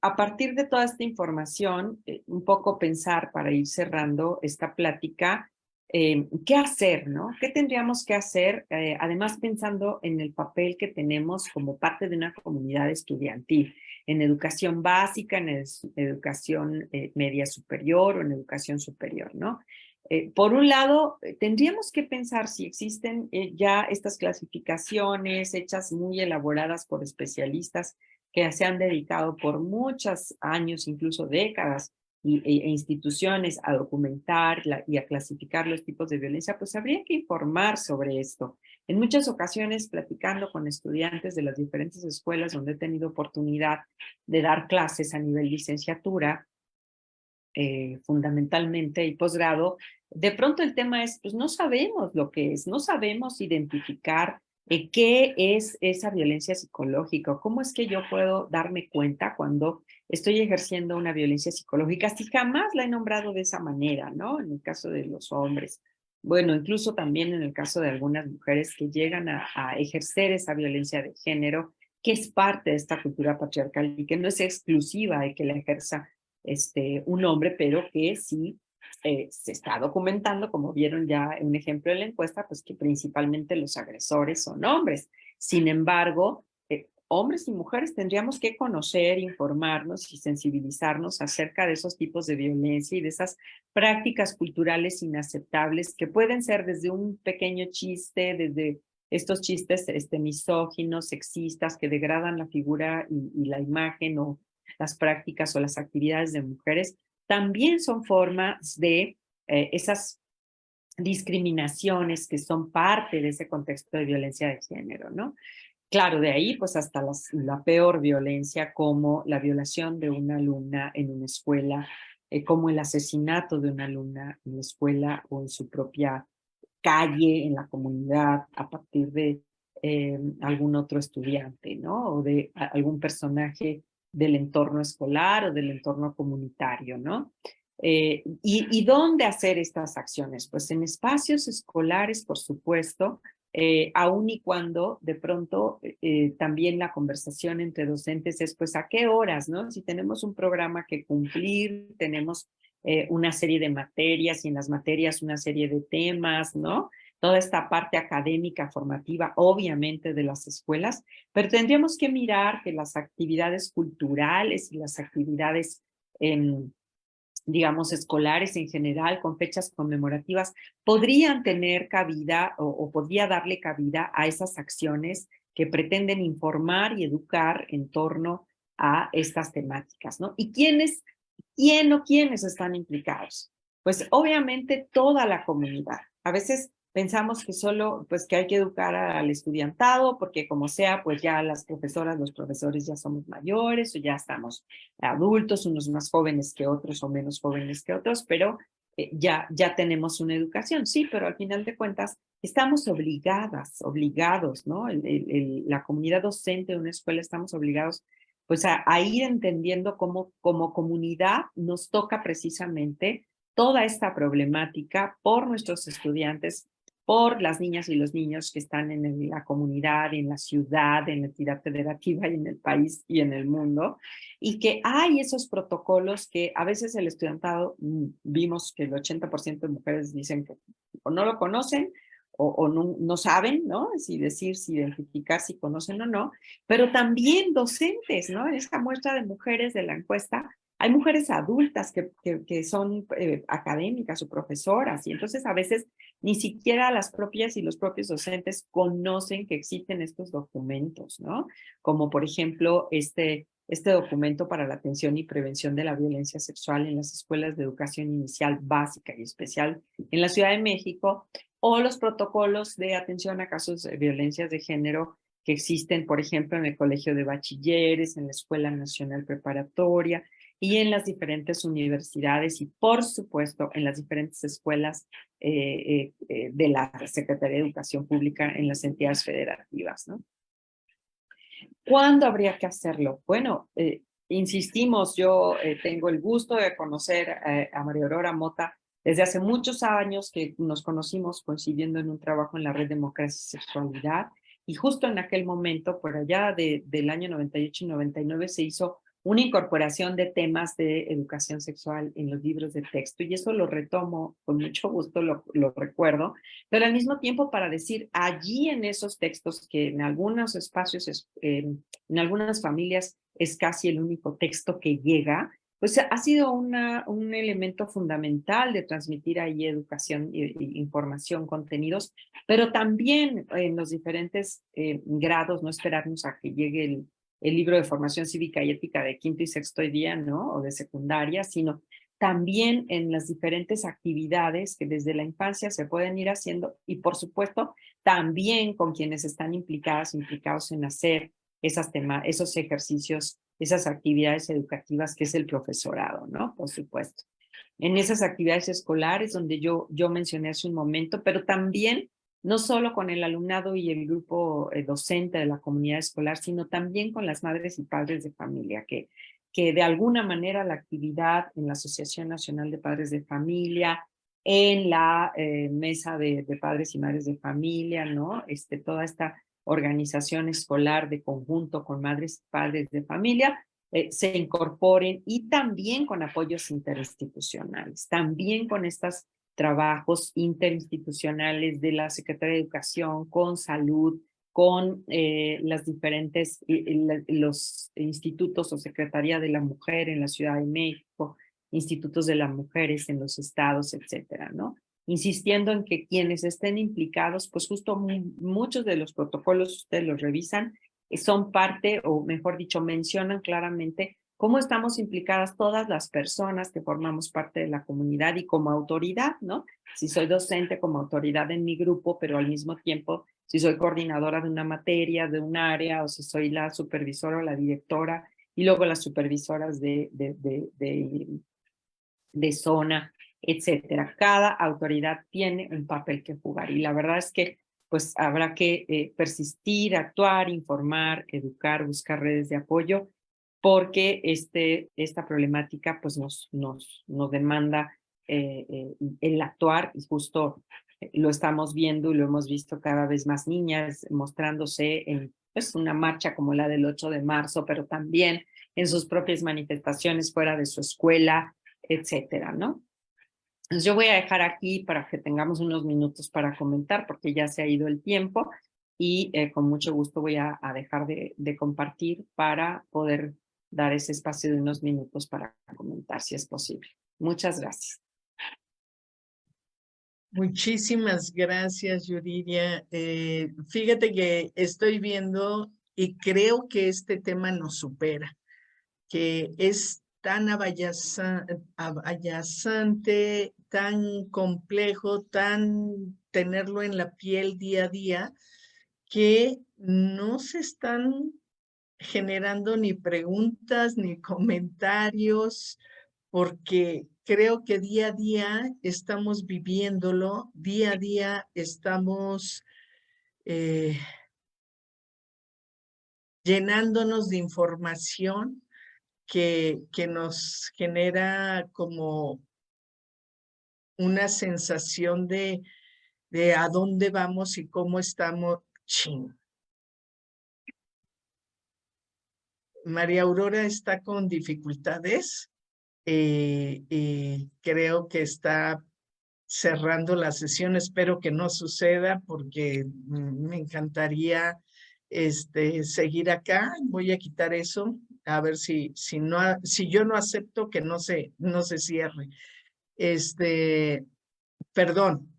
a partir de toda esta información, un poco pensar para ir cerrando esta plática, ¿qué hacer, no? ¿Qué tendríamos que hacer? Además, pensando en el papel que tenemos como parte de una comunidad estudiantil, en educación básica, en educación media superior o en educación superior, ¿no? Por un lado, tendríamos que pensar si existen ya estas clasificaciones hechas muy elaboradas por especialistas que se han dedicado por muchos años, incluso décadas, e instituciones a documentar y a clasificar los tipos de violencia, pues habría que informar sobre esto. En muchas ocasiones, platicando con estudiantes de las diferentes escuelas donde he tenido oportunidad de dar clases a nivel licenciatura, fundamentalmente, y posgrado, de pronto el tema es, pues no sabemos lo que es, no sabemos identificar qué es esa violencia psicológica, o cómo es que yo puedo darme cuenta cuando estoy ejerciendo una violencia psicológica, si jamás la he nombrado de esa manera, ¿no? En el caso de los hombres. Bueno, incluso también en el caso de algunas mujeres que llegan a ejercer esa violencia de género, que es parte de esta cultura patriarcal y que no es exclusiva de que la ejerza un hombre, pero que sí se está documentando, como vieron ya un ejemplo en la encuesta, pues que principalmente los agresores son hombres. Sin embargo, hombres y mujeres tendríamos que conocer, informarnos y sensibilizarnos acerca de esos tipos de violencia y de esas prácticas culturales inaceptables que pueden ser desde un pequeño chiste, desde estos chistes misóginos, sexistas, que degradan la figura y la imagen o las prácticas o las actividades de mujeres, también son formas de esas discriminaciones que son parte de ese contexto de violencia de género, ¿no? Claro, de ahí pues hasta la peor violencia, como la violación de una alumna en una escuela, como el asesinato de una alumna en la escuela o en su propia calle, en la comunidad, a partir de algún otro estudiante, ¿no? O de algún personaje del entorno escolar o del entorno comunitario, ¿no? ¿Y dónde hacer estas acciones? Pues en espacios escolares, por supuesto, aun y cuando de pronto también la conversación entre docentes es, pues, ¿a qué horas, no? Si tenemos un programa que cumplir, tenemos una serie de materias y en las materias una serie de temas, ¿no? Toda esta parte académica, formativa, obviamente de las escuelas, pero tendríamos que mirar que las actividades culturales y las actividades, digamos, escolares en general, con fechas conmemorativas, podrían tener cabida o podría darle cabida a esas acciones que pretenden informar y educar en torno a estas temáticas, ¿no? ¿Y quién o quiénes están implicados? Pues obviamente toda la comunidad. A veces pensamos que solo, pues que hay que educar al estudiantado, porque como sea, pues ya las profesoras, los profesores ya somos mayores o ya estamos adultos, unos más jóvenes que otros o menos jóvenes que otros, pero ya tenemos una educación, sí, pero al final de cuentas estamos obligados, ¿no? La comunidad docente de una escuela estamos obligados pues a ir entendiendo cómo como comunidad nos toca precisamente toda esta problemática por nuestros estudiantes, por las niñas y los niños que están en la comunidad, en la ciudad, en la entidad federativa y en el país y en el mundo, y que hay esos protocolos que a veces el estudiantado, vimos que el 80% de mujeres dicen que o no lo conocen o no saben, ¿no? Si decir, si identificar si conocen o no, pero también docentes, ¿no? En esta muestra de mujeres de la encuesta, hay mujeres adultas que son académicas o profesoras, y entonces a veces ni siquiera las propias y los propios docentes conocen que existen estos documentos, ¿no? Como por ejemplo este documento para la atención y prevención de la violencia sexual en las escuelas de educación inicial básica y especial en la Ciudad de México, o los protocolos de atención a casos de violencias de género que existen, por ejemplo, en el Colegio de Bachilleres, en la Escuela Nacional Preparatoria y en las diferentes universidades y, por supuesto, en las diferentes escuelas de la Secretaría de Educación Pública en las entidades federativas, ¿no? ¿Cuándo habría que hacerlo? Bueno, insistimos, yo tengo el gusto de conocer a María Aurora Mota desde hace muchos años, que nos conocimos coincidiendo en un trabajo en la Red Democracia y Sexualidad, y justo en aquel momento, por allá del año 98 y 99, se hizo una incorporación de temas de educación sexual en los libros de texto, y eso lo retomo con mucho gusto, lo recuerdo, pero al mismo tiempo para decir, allí en esos textos que en algunos espacios, en algunas familias es casi el único texto que llega, pues ha sido un elemento fundamental de transmitir ahí educación, información, contenidos, pero también en los diferentes grados, no esperarnos a que llegue el libro de formación cívica y ética de quinto y sexto día, ¿no? O de secundaria, sino también en las diferentes actividades que desde la infancia se pueden ir haciendo y por supuesto también con quienes están implicados en hacer esos ejercicios, esas actividades educativas que es el profesorado, ¿no? Por supuesto. En esas actividades escolares donde yo mencioné hace un momento, pero también no solo con el alumnado y el grupo docente de la comunidad escolar, sino también con las madres y padres de familia, que de alguna manera la actividad en la Asociación Nacional de Padres de Familia, en la mesa de padres y madres de familia, ¿no? Toda esta organización escolar de conjunto con madres y padres de familia, se incorporen y también con apoyos interinstitucionales, también con estos trabajos interinstitucionales de la Secretaría de Educación, con salud, con las diferentes, los institutos o Secretaría de la Mujer en la Ciudad de México, institutos de las mujeres en los estados, etcétera, ¿no? Insistiendo en que quienes estén implicados, pues justo muchos de los protocolos ustedes los revisan, son parte, o mejor dicho, mencionan claramente cómo estamos implicadas todas las personas que formamos parte de la comunidad y como autoridad, ¿no? Si soy docente, como autoridad en mi grupo, pero al mismo tiempo, si soy coordinadora de una materia, de un área, o si soy la supervisora o la directora, y luego las supervisoras de zona, etcétera. Cada autoridad tiene un papel que jugar y la verdad es que pues habrá que persistir, actuar, informar, educar, buscar redes de apoyo, porque esta problemática pues nos demanda el actuar y justo lo estamos viendo y lo hemos visto cada vez más niñas mostrándose en pues, una marcha como la del 8 de marzo, pero también en sus propias manifestaciones fuera de su escuela, etcétera, ¿no? Entonces yo voy a dejar aquí para que tengamos unos minutos para comentar porque ya se ha ido el tiempo y con mucho gusto voy a dejar de compartir para poder dar ese espacio de unos minutos para comentar si es posible. Muchas gracias. Muchísimas gracias, Yuridia. Fíjate que estoy viendo y creo que este tema nos supera, que es tan abayazante, tan complejo, tan tenerlo en la piel día a día, que no se están generando ni preguntas ni comentarios, porque creo que día a día estamos viviéndolo, día a día estamos llenándonos de información que nos genera como una sensación de a dónde vamos y cómo estamos. Ching. María Aurora está con dificultades. Creo que está cerrando la sesión. Espero que no suceda porque me encantaría seguir acá. Voy a quitar eso. A ver si yo no acepto que no se cierre. Perdón.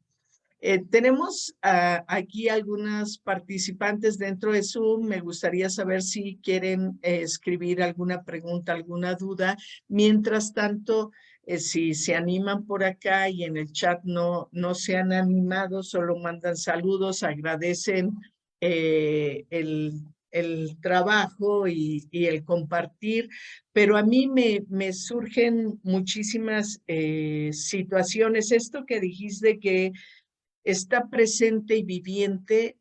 Tenemos aquí algunas participantes dentro de Zoom. Me gustaría saber si quieren escribir alguna pregunta, alguna duda. Mientras tanto, si se animan por acá y en el chat no se han animado, solo mandan saludos, agradecen el trabajo y el compartir, pero a mí me surgen muchísimas situaciones. Esto que dijiste que está presente y viviente,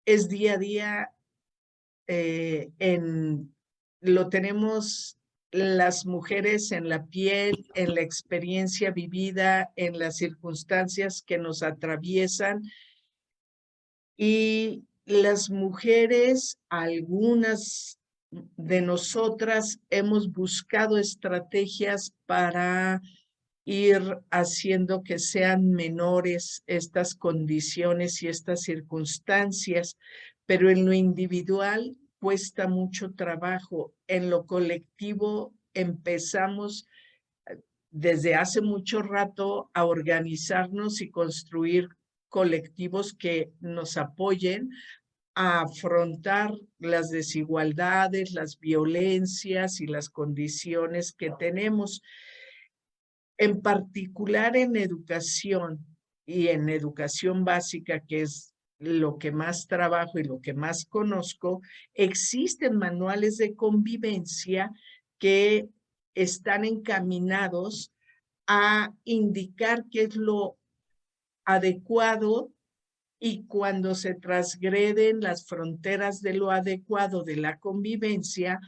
es día a día, lo tenemos las mujeres en la piel, en la experiencia vivida, en las circunstancias que nos atraviesan. Y las mujeres, algunas de nosotras, hemos buscado estrategias para ir haciendo que sean menores estas condiciones y estas circunstancias, pero en lo individual cuesta mucho trabajo. En lo colectivo empezamos desde hace mucho rato a organizarnos y construir colectivos que nos apoyen a afrontar las desigualdades, las violencias y las condiciones que tenemos. En particular en educación y en educación básica, que es lo que más trabajo y lo que más conozco, existen manuales de convivencia que están encaminados a indicar qué es lo adecuado, y cuando se transgreden las fronteras de lo adecuado de la convivencia,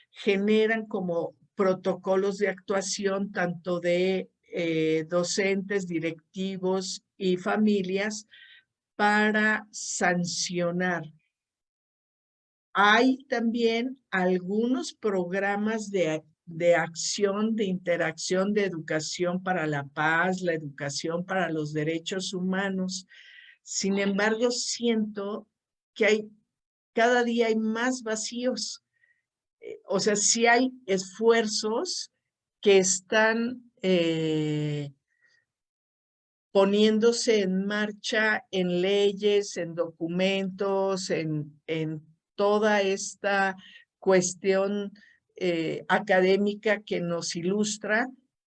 generan como protocolos de actuación tanto de docentes, directivos y familias para sancionar. Hay también algunos programas de acción, de interacción, de educación para la paz, la educación para los derechos humanos. Sin embargo, siento que cada día hay más vacíos. O sea, sí hay esfuerzos que están poniéndose en marcha en leyes, en documentos, en toda esta cuestión académica que nos ilustra,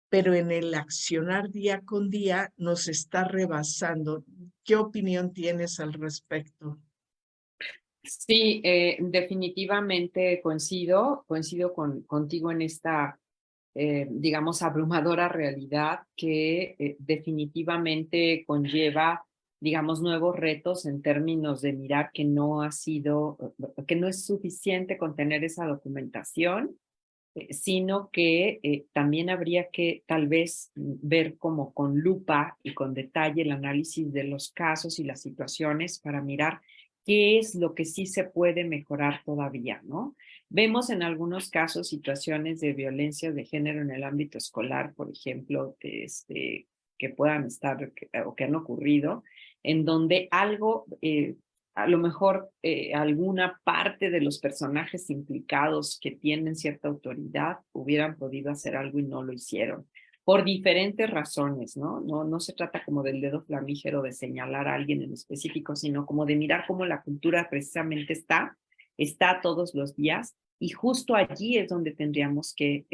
pero en el accionar día con día nos está rebasando. ¿Qué opinión tienes al respecto? Sí, definitivamente coincido contigo en esta, digamos, abrumadora realidad que definitivamente conlleva, digamos, nuevos retos en términos de mirar que no ha sido, que no es suficiente con tener esa documentación, sino que también habría que tal vez ver como con lupa y con detalle el análisis de los casos y las situaciones para mirar qué es lo que sí se puede mejorar todavía, ¿no? Vemos en algunos casos situaciones de violencia de género en el ámbito escolar, por ejemplo, que puedan estar o que han ocurrido, en donde algo a lo mejor alguna parte de los personajes implicados que tienen cierta autoridad hubieran podido hacer algo y no lo hicieron, por diferentes razones, ¿no? No se trata como del dedo flamígero de señalar a alguien en específico, sino como de mirar cómo la cultura precisamente está todos los días, y justo allí es donde tendríamos que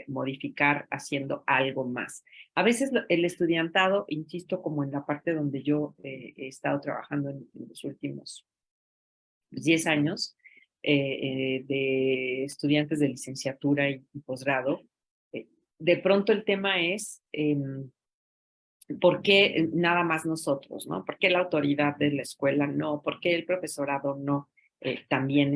modificar haciendo algo más. A veces el estudiantado, insisto, como en la parte donde yo he estado trabajando en los últimos 10 años, de estudiantes de licenciatura y posgrado, de pronto el tema es ¿por qué nada más nosotros, no? ¿Por qué la autoridad de la escuela no? ¿Por qué el profesorado no? También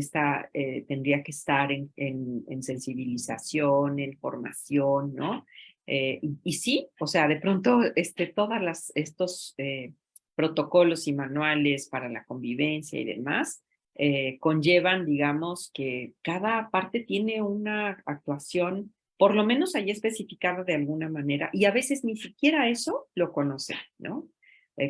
tendría que estar en sensibilización, en formación, ¿no? Y sí, o sea, de pronto estos protocolos y manuales para la convivencia y demás conllevan, digamos, que cada parte tiene una actuación por lo menos ahí especificado de alguna manera, y a veces ni siquiera eso lo conoce, ¿no?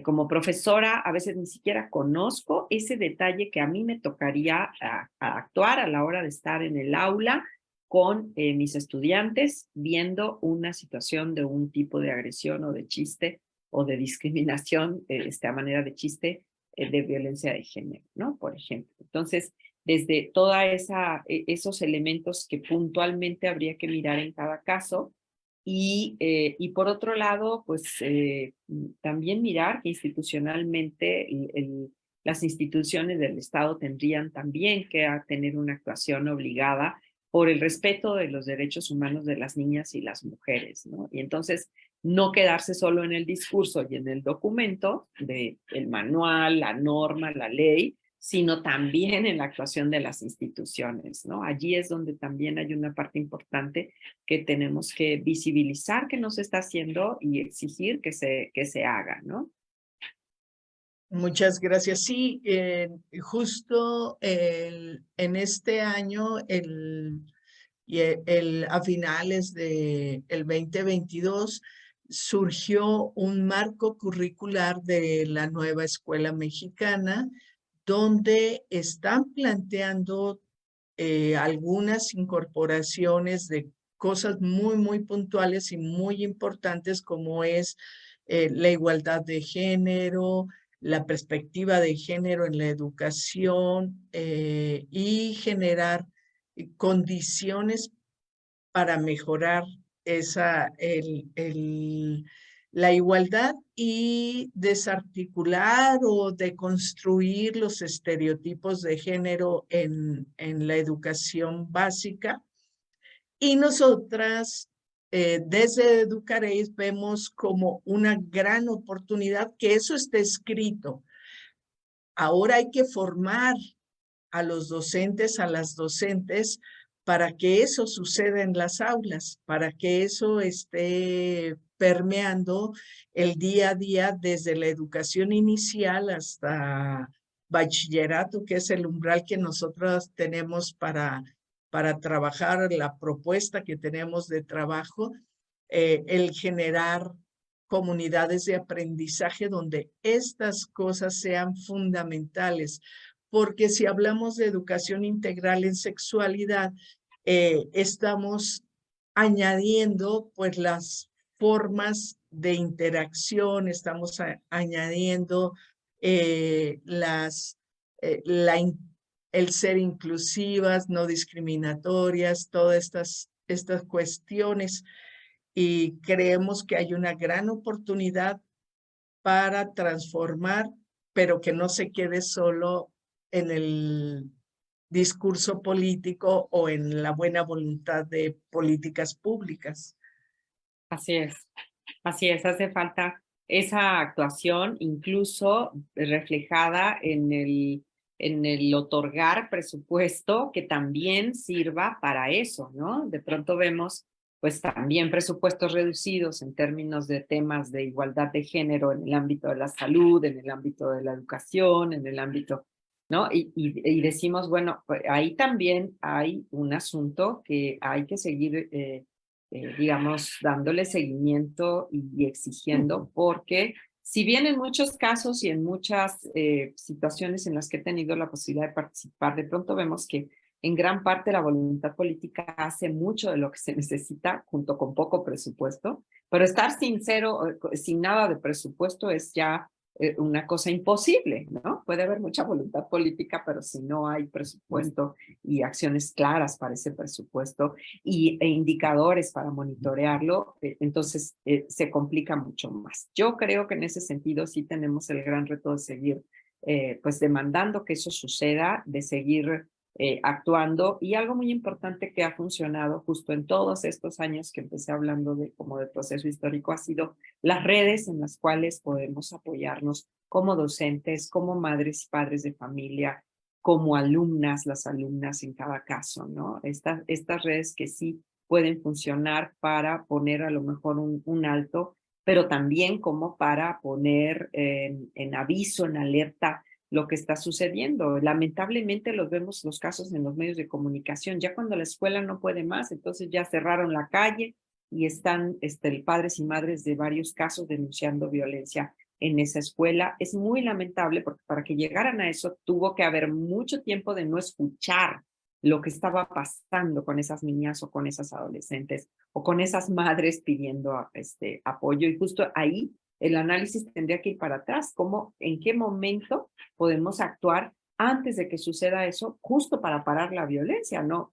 Como profesora, a veces ni siquiera conozco ese detalle que a mí me tocaría a actuar a la hora de estar en el aula con mis estudiantes viendo una situación de un tipo de agresión o de chiste o de discriminación a manera de chiste de violencia de género, ¿no? Por ejemplo. Entonces, desde esos elementos que puntualmente habría que mirar en cada caso. Y por otro lado, pues también mirar que institucionalmente las instituciones del Estado tendrían también que tener una actuación obligada por el respeto de los derechos humanos de las niñas y las mujeres, ¿no? Y entonces no quedarse solo en el discurso y en el documento del manual, la norma, la ley, sino también en la actuación de las instituciones, ¿no? Allí es donde también hay una parte importante que tenemos que visibilizar que no se está haciendo y exigir que se haga, ¿no? Muchas gracias. Sí, justo en este año, a finales del 2022, surgió un marco curricular de la nueva escuela mexicana, donde están planteando algunas incorporaciones de cosas muy, muy puntuales y muy importantes, como es la igualdad de género, la perspectiva de género en la educación y generar condiciones para mejorar la igualdad y desarticular o deconstruir los estereotipos de género en la educación básica. Y nosotras, desde Educareis, vemos como una gran oportunidad que eso esté escrito. Ahora hay que formar a los docentes, a las docentes, para que eso suceda en las aulas, para que eso esté permeando el día a día desde la educación inicial hasta bachillerato, que es el umbral que nosotros tenemos para trabajar, la propuesta que tenemos de trabajo, el generar comunidades de aprendizaje donde estas cosas sean fundamentales, porque si hablamos de educación integral en sexualidad, estamos añadiendo pues las formas de interacción, estamos añadiendo el ser inclusivas, no discriminatorias, todas estas cuestiones, y creemos que hay una gran oportunidad para transformar, pero que no se quede solo en el discurso político o en la buena voluntad de políticas públicas. Así es, hace falta esa actuación incluso reflejada en el otorgar presupuesto que también sirva para eso, ¿no? De pronto vemos pues también presupuestos reducidos en términos de temas de igualdad de género en el ámbito de la salud, en el ámbito de la educación, en el ámbito, ¿no? Y decimos, bueno, pues ahí también hay un asunto que hay que seguir digamos, dándole seguimiento y exigiendo, porque si bien en muchos casos y en muchas situaciones en las que he tenido la posibilidad de participar, de pronto vemos que en gran parte la voluntad política hace mucho de lo que se necesita junto con poco presupuesto, pero estar sin cero, sin nada de presupuesto es ya una cosa imposible, ¿no? Puede haber mucha voluntad política, pero si no hay presupuesto y acciones claras para ese presupuesto e indicadores para monitorearlo, entonces se complica mucho más. Yo creo que en ese sentido sí tenemos el gran reto de seguir pues demandando que eso suceda, de seguir actuando, y algo muy importante que ha funcionado justo en todos estos años que empecé hablando de como de proceso histórico ha sido las redes en las cuales podemos apoyarnos como docentes, como madres y padres de familia, como alumnas, las alumnas en cada caso, ¿no? Estas redes que sí pueden funcionar para poner a lo mejor un alto, pero también como para poner en aviso, en alerta lo que está sucediendo. Lamentablemente los vemos los casos en los medios de comunicación, ya cuando la escuela no puede más, entonces ya cerraron la calle y están padres y madres de varios casos denunciando violencia en esa escuela. Es muy lamentable porque para que llegaran a eso tuvo que haber mucho tiempo de no escuchar lo que estaba pasando con esas niñas o con esas adolescentes o con esas madres pidiendo apoyo, y justo ahí el análisis tendría que ir para atrás, cómo, en qué momento podemos actuar antes de que suceda eso, justo para parar la violencia, no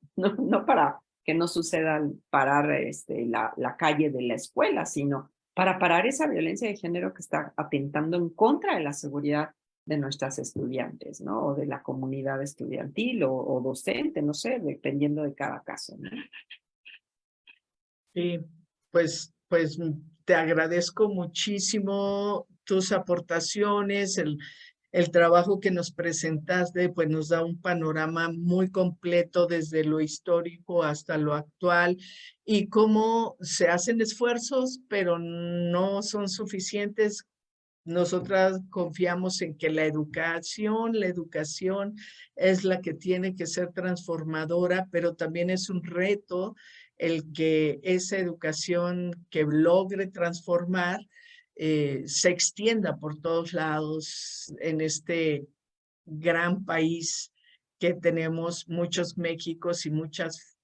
para que no suceda al parar la calle de la escuela, sino para parar esa violencia de género que está atentando en contra de la seguridad de nuestras estudiantes, ¿no? O de la comunidad estudiantil o docente, no sé, dependiendo de cada caso, ¿no? Sí, pues te agradezco muchísimo tus aportaciones, el trabajo que nos presentaste, pues nos da un panorama muy completo desde lo histórico hasta lo actual, y cómo se hacen esfuerzos, pero no son suficientes. Nosotras confiamos en que la educación es la que tiene que ser transformadora, pero también es un reto el que esa educación que logre transformar se extienda por todos lados en este gran país que tenemos muchos Méxicos y muchas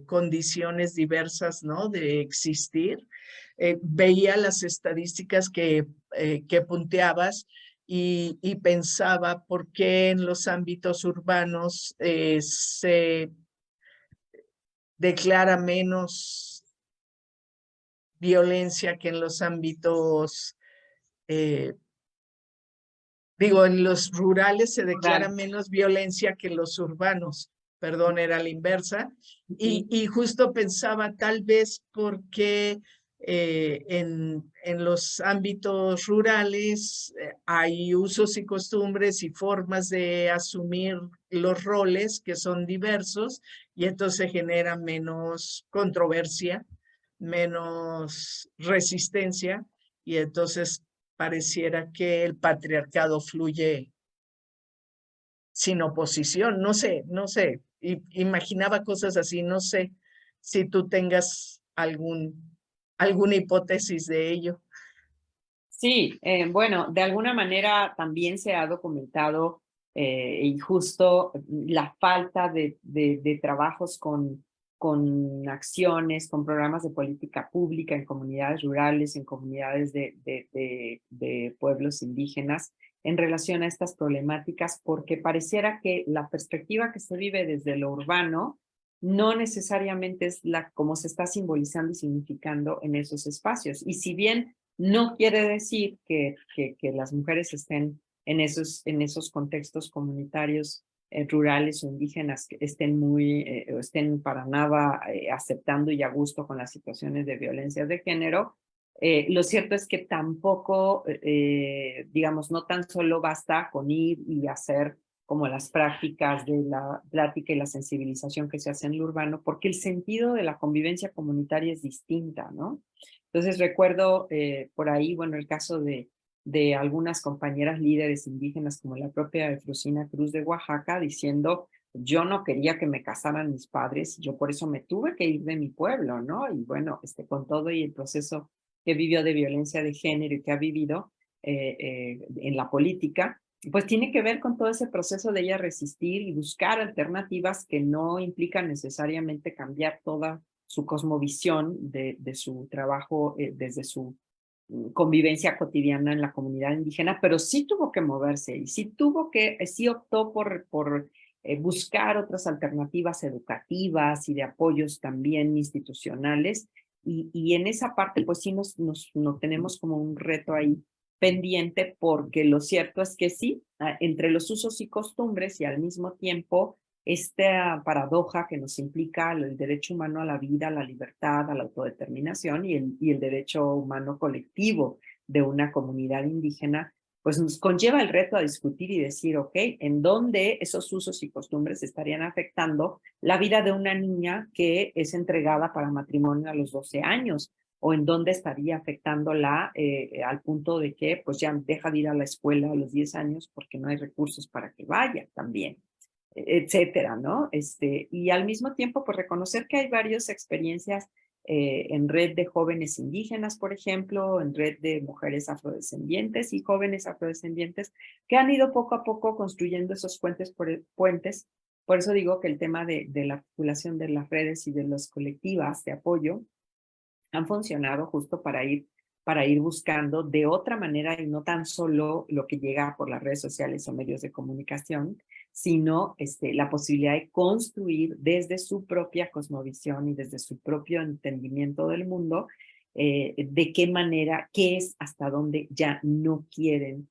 condiciones diversas, ¿no? De existir. Veía las estadísticas que punteabas y pensaba por qué en los ámbitos urbanos se declara menos violencia que en los ámbitos, digo, en los rurales se declara Rural. menos violencia que en los urbanos. Perdón, era la inversa. Ujú. Y justo pensaba tal vez porque en los ámbitos rurales hay usos y costumbres y formas de asumir los roles que son diversos y entonces se genera menos controversia, menos resistencia y entonces pareciera que el patriarcado fluye sin oposición. No sé, imaginaba cosas así, no sé si tú tengas alguna hipótesis de ello. Sí, bueno, de alguna manera también se ha documentado y justo la falta de trabajos con acciones, con programas de política pública en comunidades rurales, en comunidades de pueblos indígenas en relación a estas problemáticas, porque pareciera que la perspectiva que se vive desde lo urbano no necesariamente es la como se está simbolizando y significando en esos espacios. Y si bien no quiere decir que las mujeres estén en esos contextos comunitarios rurales o indígenas que estén o estén para nada aceptando y a gusto con las situaciones de violencia de género. Lo cierto es que tampoco, digamos, no tan solo basta con ir y hacer como las prácticas de la plática y la sensibilización que se hace en lo urbano, porque el sentido de la convivencia comunitaria es distinta, ¿no? Entonces recuerdo por ahí, bueno, el caso de algunas compañeras líderes indígenas como la propia Efrosina Cruz de Oaxaca diciendo, yo no quería que me casaran mis padres, yo por eso me tuve que ir de mi pueblo, ¿no? Y bueno, con todo y el proceso que vivió de violencia de género y que ha vivido en la política, pues tiene que ver con todo ese proceso de ella resistir y buscar alternativas que no implican necesariamente cambiar toda su cosmovisión de su trabajo desde su convivencia cotidiana en la comunidad indígena, pero sí tuvo que moverse y sí optó por buscar otras alternativas educativas y de apoyos también institucionales. Y en esa parte, pues sí nos tenemos como un reto ahí pendiente, porque lo cierto es que sí, entre los usos y costumbres y al mismo tiempo esta paradoja que nos implica el derecho humano a la vida, a la libertad, a la autodeterminación y el derecho humano colectivo de una comunidad indígena, pues nos conlleva el reto a discutir y decir, ok, ¿en dónde esos usos y costumbres estarían afectando la vida de una niña que es entregada para matrimonio a los 12 años? ¿O en dónde estaría afectándola al punto de que pues ya deja de ir a la escuela a los 10 años porque no hay recursos para que vaya también? Etcétera, ¿no? Y al mismo tiempo, pues reconocer que hay varias experiencias en red de jóvenes indígenas, por ejemplo, en red de mujeres afrodescendientes y jóvenes afrodescendientes que han ido poco a poco construyendo esos puentes. Por eso digo que el tema de la articulación de las redes y de las colectivas de apoyo han funcionado justo para ir buscando de otra manera y no tan solo lo que llega por las redes sociales o medios de comunicación, sino la posibilidad de construir desde su propia cosmovisión y desde su propio entendimiento del mundo, de qué manera, qué es hasta dónde ya no quieren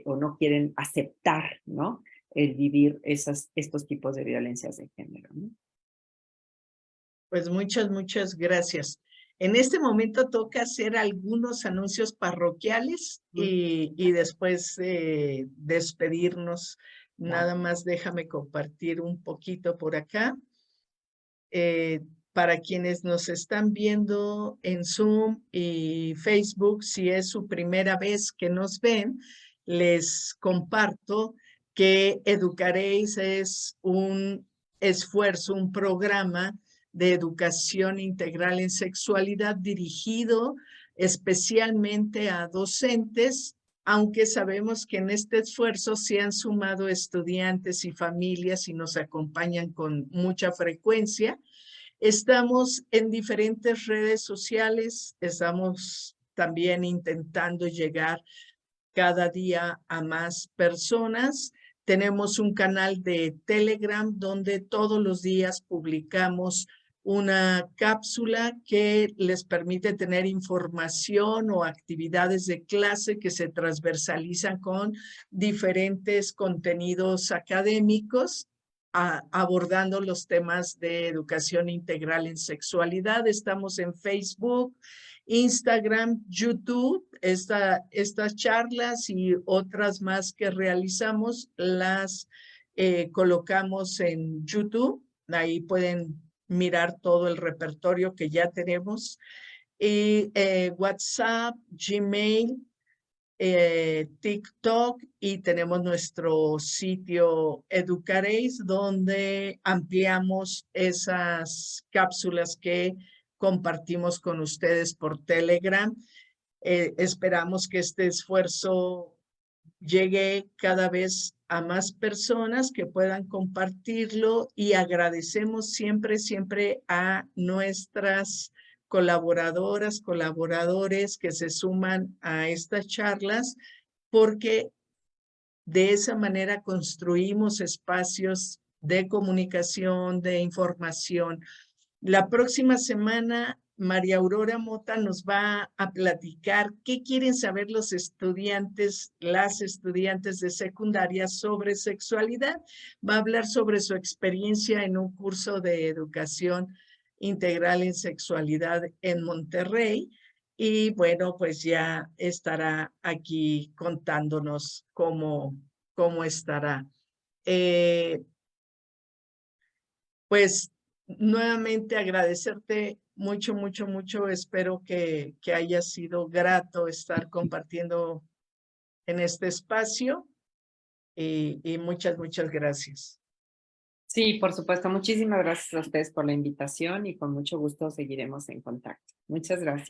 o no quieren aceptar, ¿no? El vivir estos tipos de violencias de género, ¿no? Pues muchas gracias. En este momento toca hacer algunos anuncios parroquiales y después despedirnos. Claro. Nada más déjame compartir un poquito por acá. Eh, para quienes nos están viendo en Zoom y Facebook, si es su primera vez que nos ven, les comparto que Educaréis es un esfuerzo, un programa de educación integral en sexualidad dirigido especialmente a docentes, aunque sabemos que en este esfuerzo se han sumado estudiantes y familias y nos acompañan con mucha frecuencia. Estamos en diferentes redes sociales, estamos también intentando llegar cada día a más personas. Tenemos un canal de Telegram donde todos los días publicamos una cápsula que les permite tener información o actividades de clase que se transversalizan con diferentes contenidos académicos, abordando los temas de educación integral en sexualidad. Estamos en Facebook, Instagram, YouTube. Estas charlas y otras más que realizamos las colocamos en YouTube. Ahí pueden mirar todo el repertorio que ya tenemos. Y WhatsApp, Gmail, TikTok, y tenemos nuestro sitio Educaréis, donde ampliamos esas cápsulas que compartimos con ustedes por Telegram. Esperamos que este esfuerzo llegue cada vez a más personas que puedan compartirlo, y agradecemos siempre a nuestras colaboradoras, colaboradores que se suman a estas charlas, porque de esa manera construimos espacios de comunicación, de información. La próxima semana, María Aurora Mota nos va a platicar qué quieren saber los estudiantes, las estudiantes de secundaria sobre sexualidad. Va a hablar sobre su experiencia en un curso de educación integral en sexualidad en Monterrey. Y bueno, pues ya estará aquí contándonos cómo estará. Pues nuevamente agradecerte mucho. Espero que haya sido grato estar compartiendo en este espacio, y muchas gracias. Sí, por supuesto. Muchísimas gracias a ustedes por la invitación y con mucho gusto seguiremos en contacto. Muchas gracias.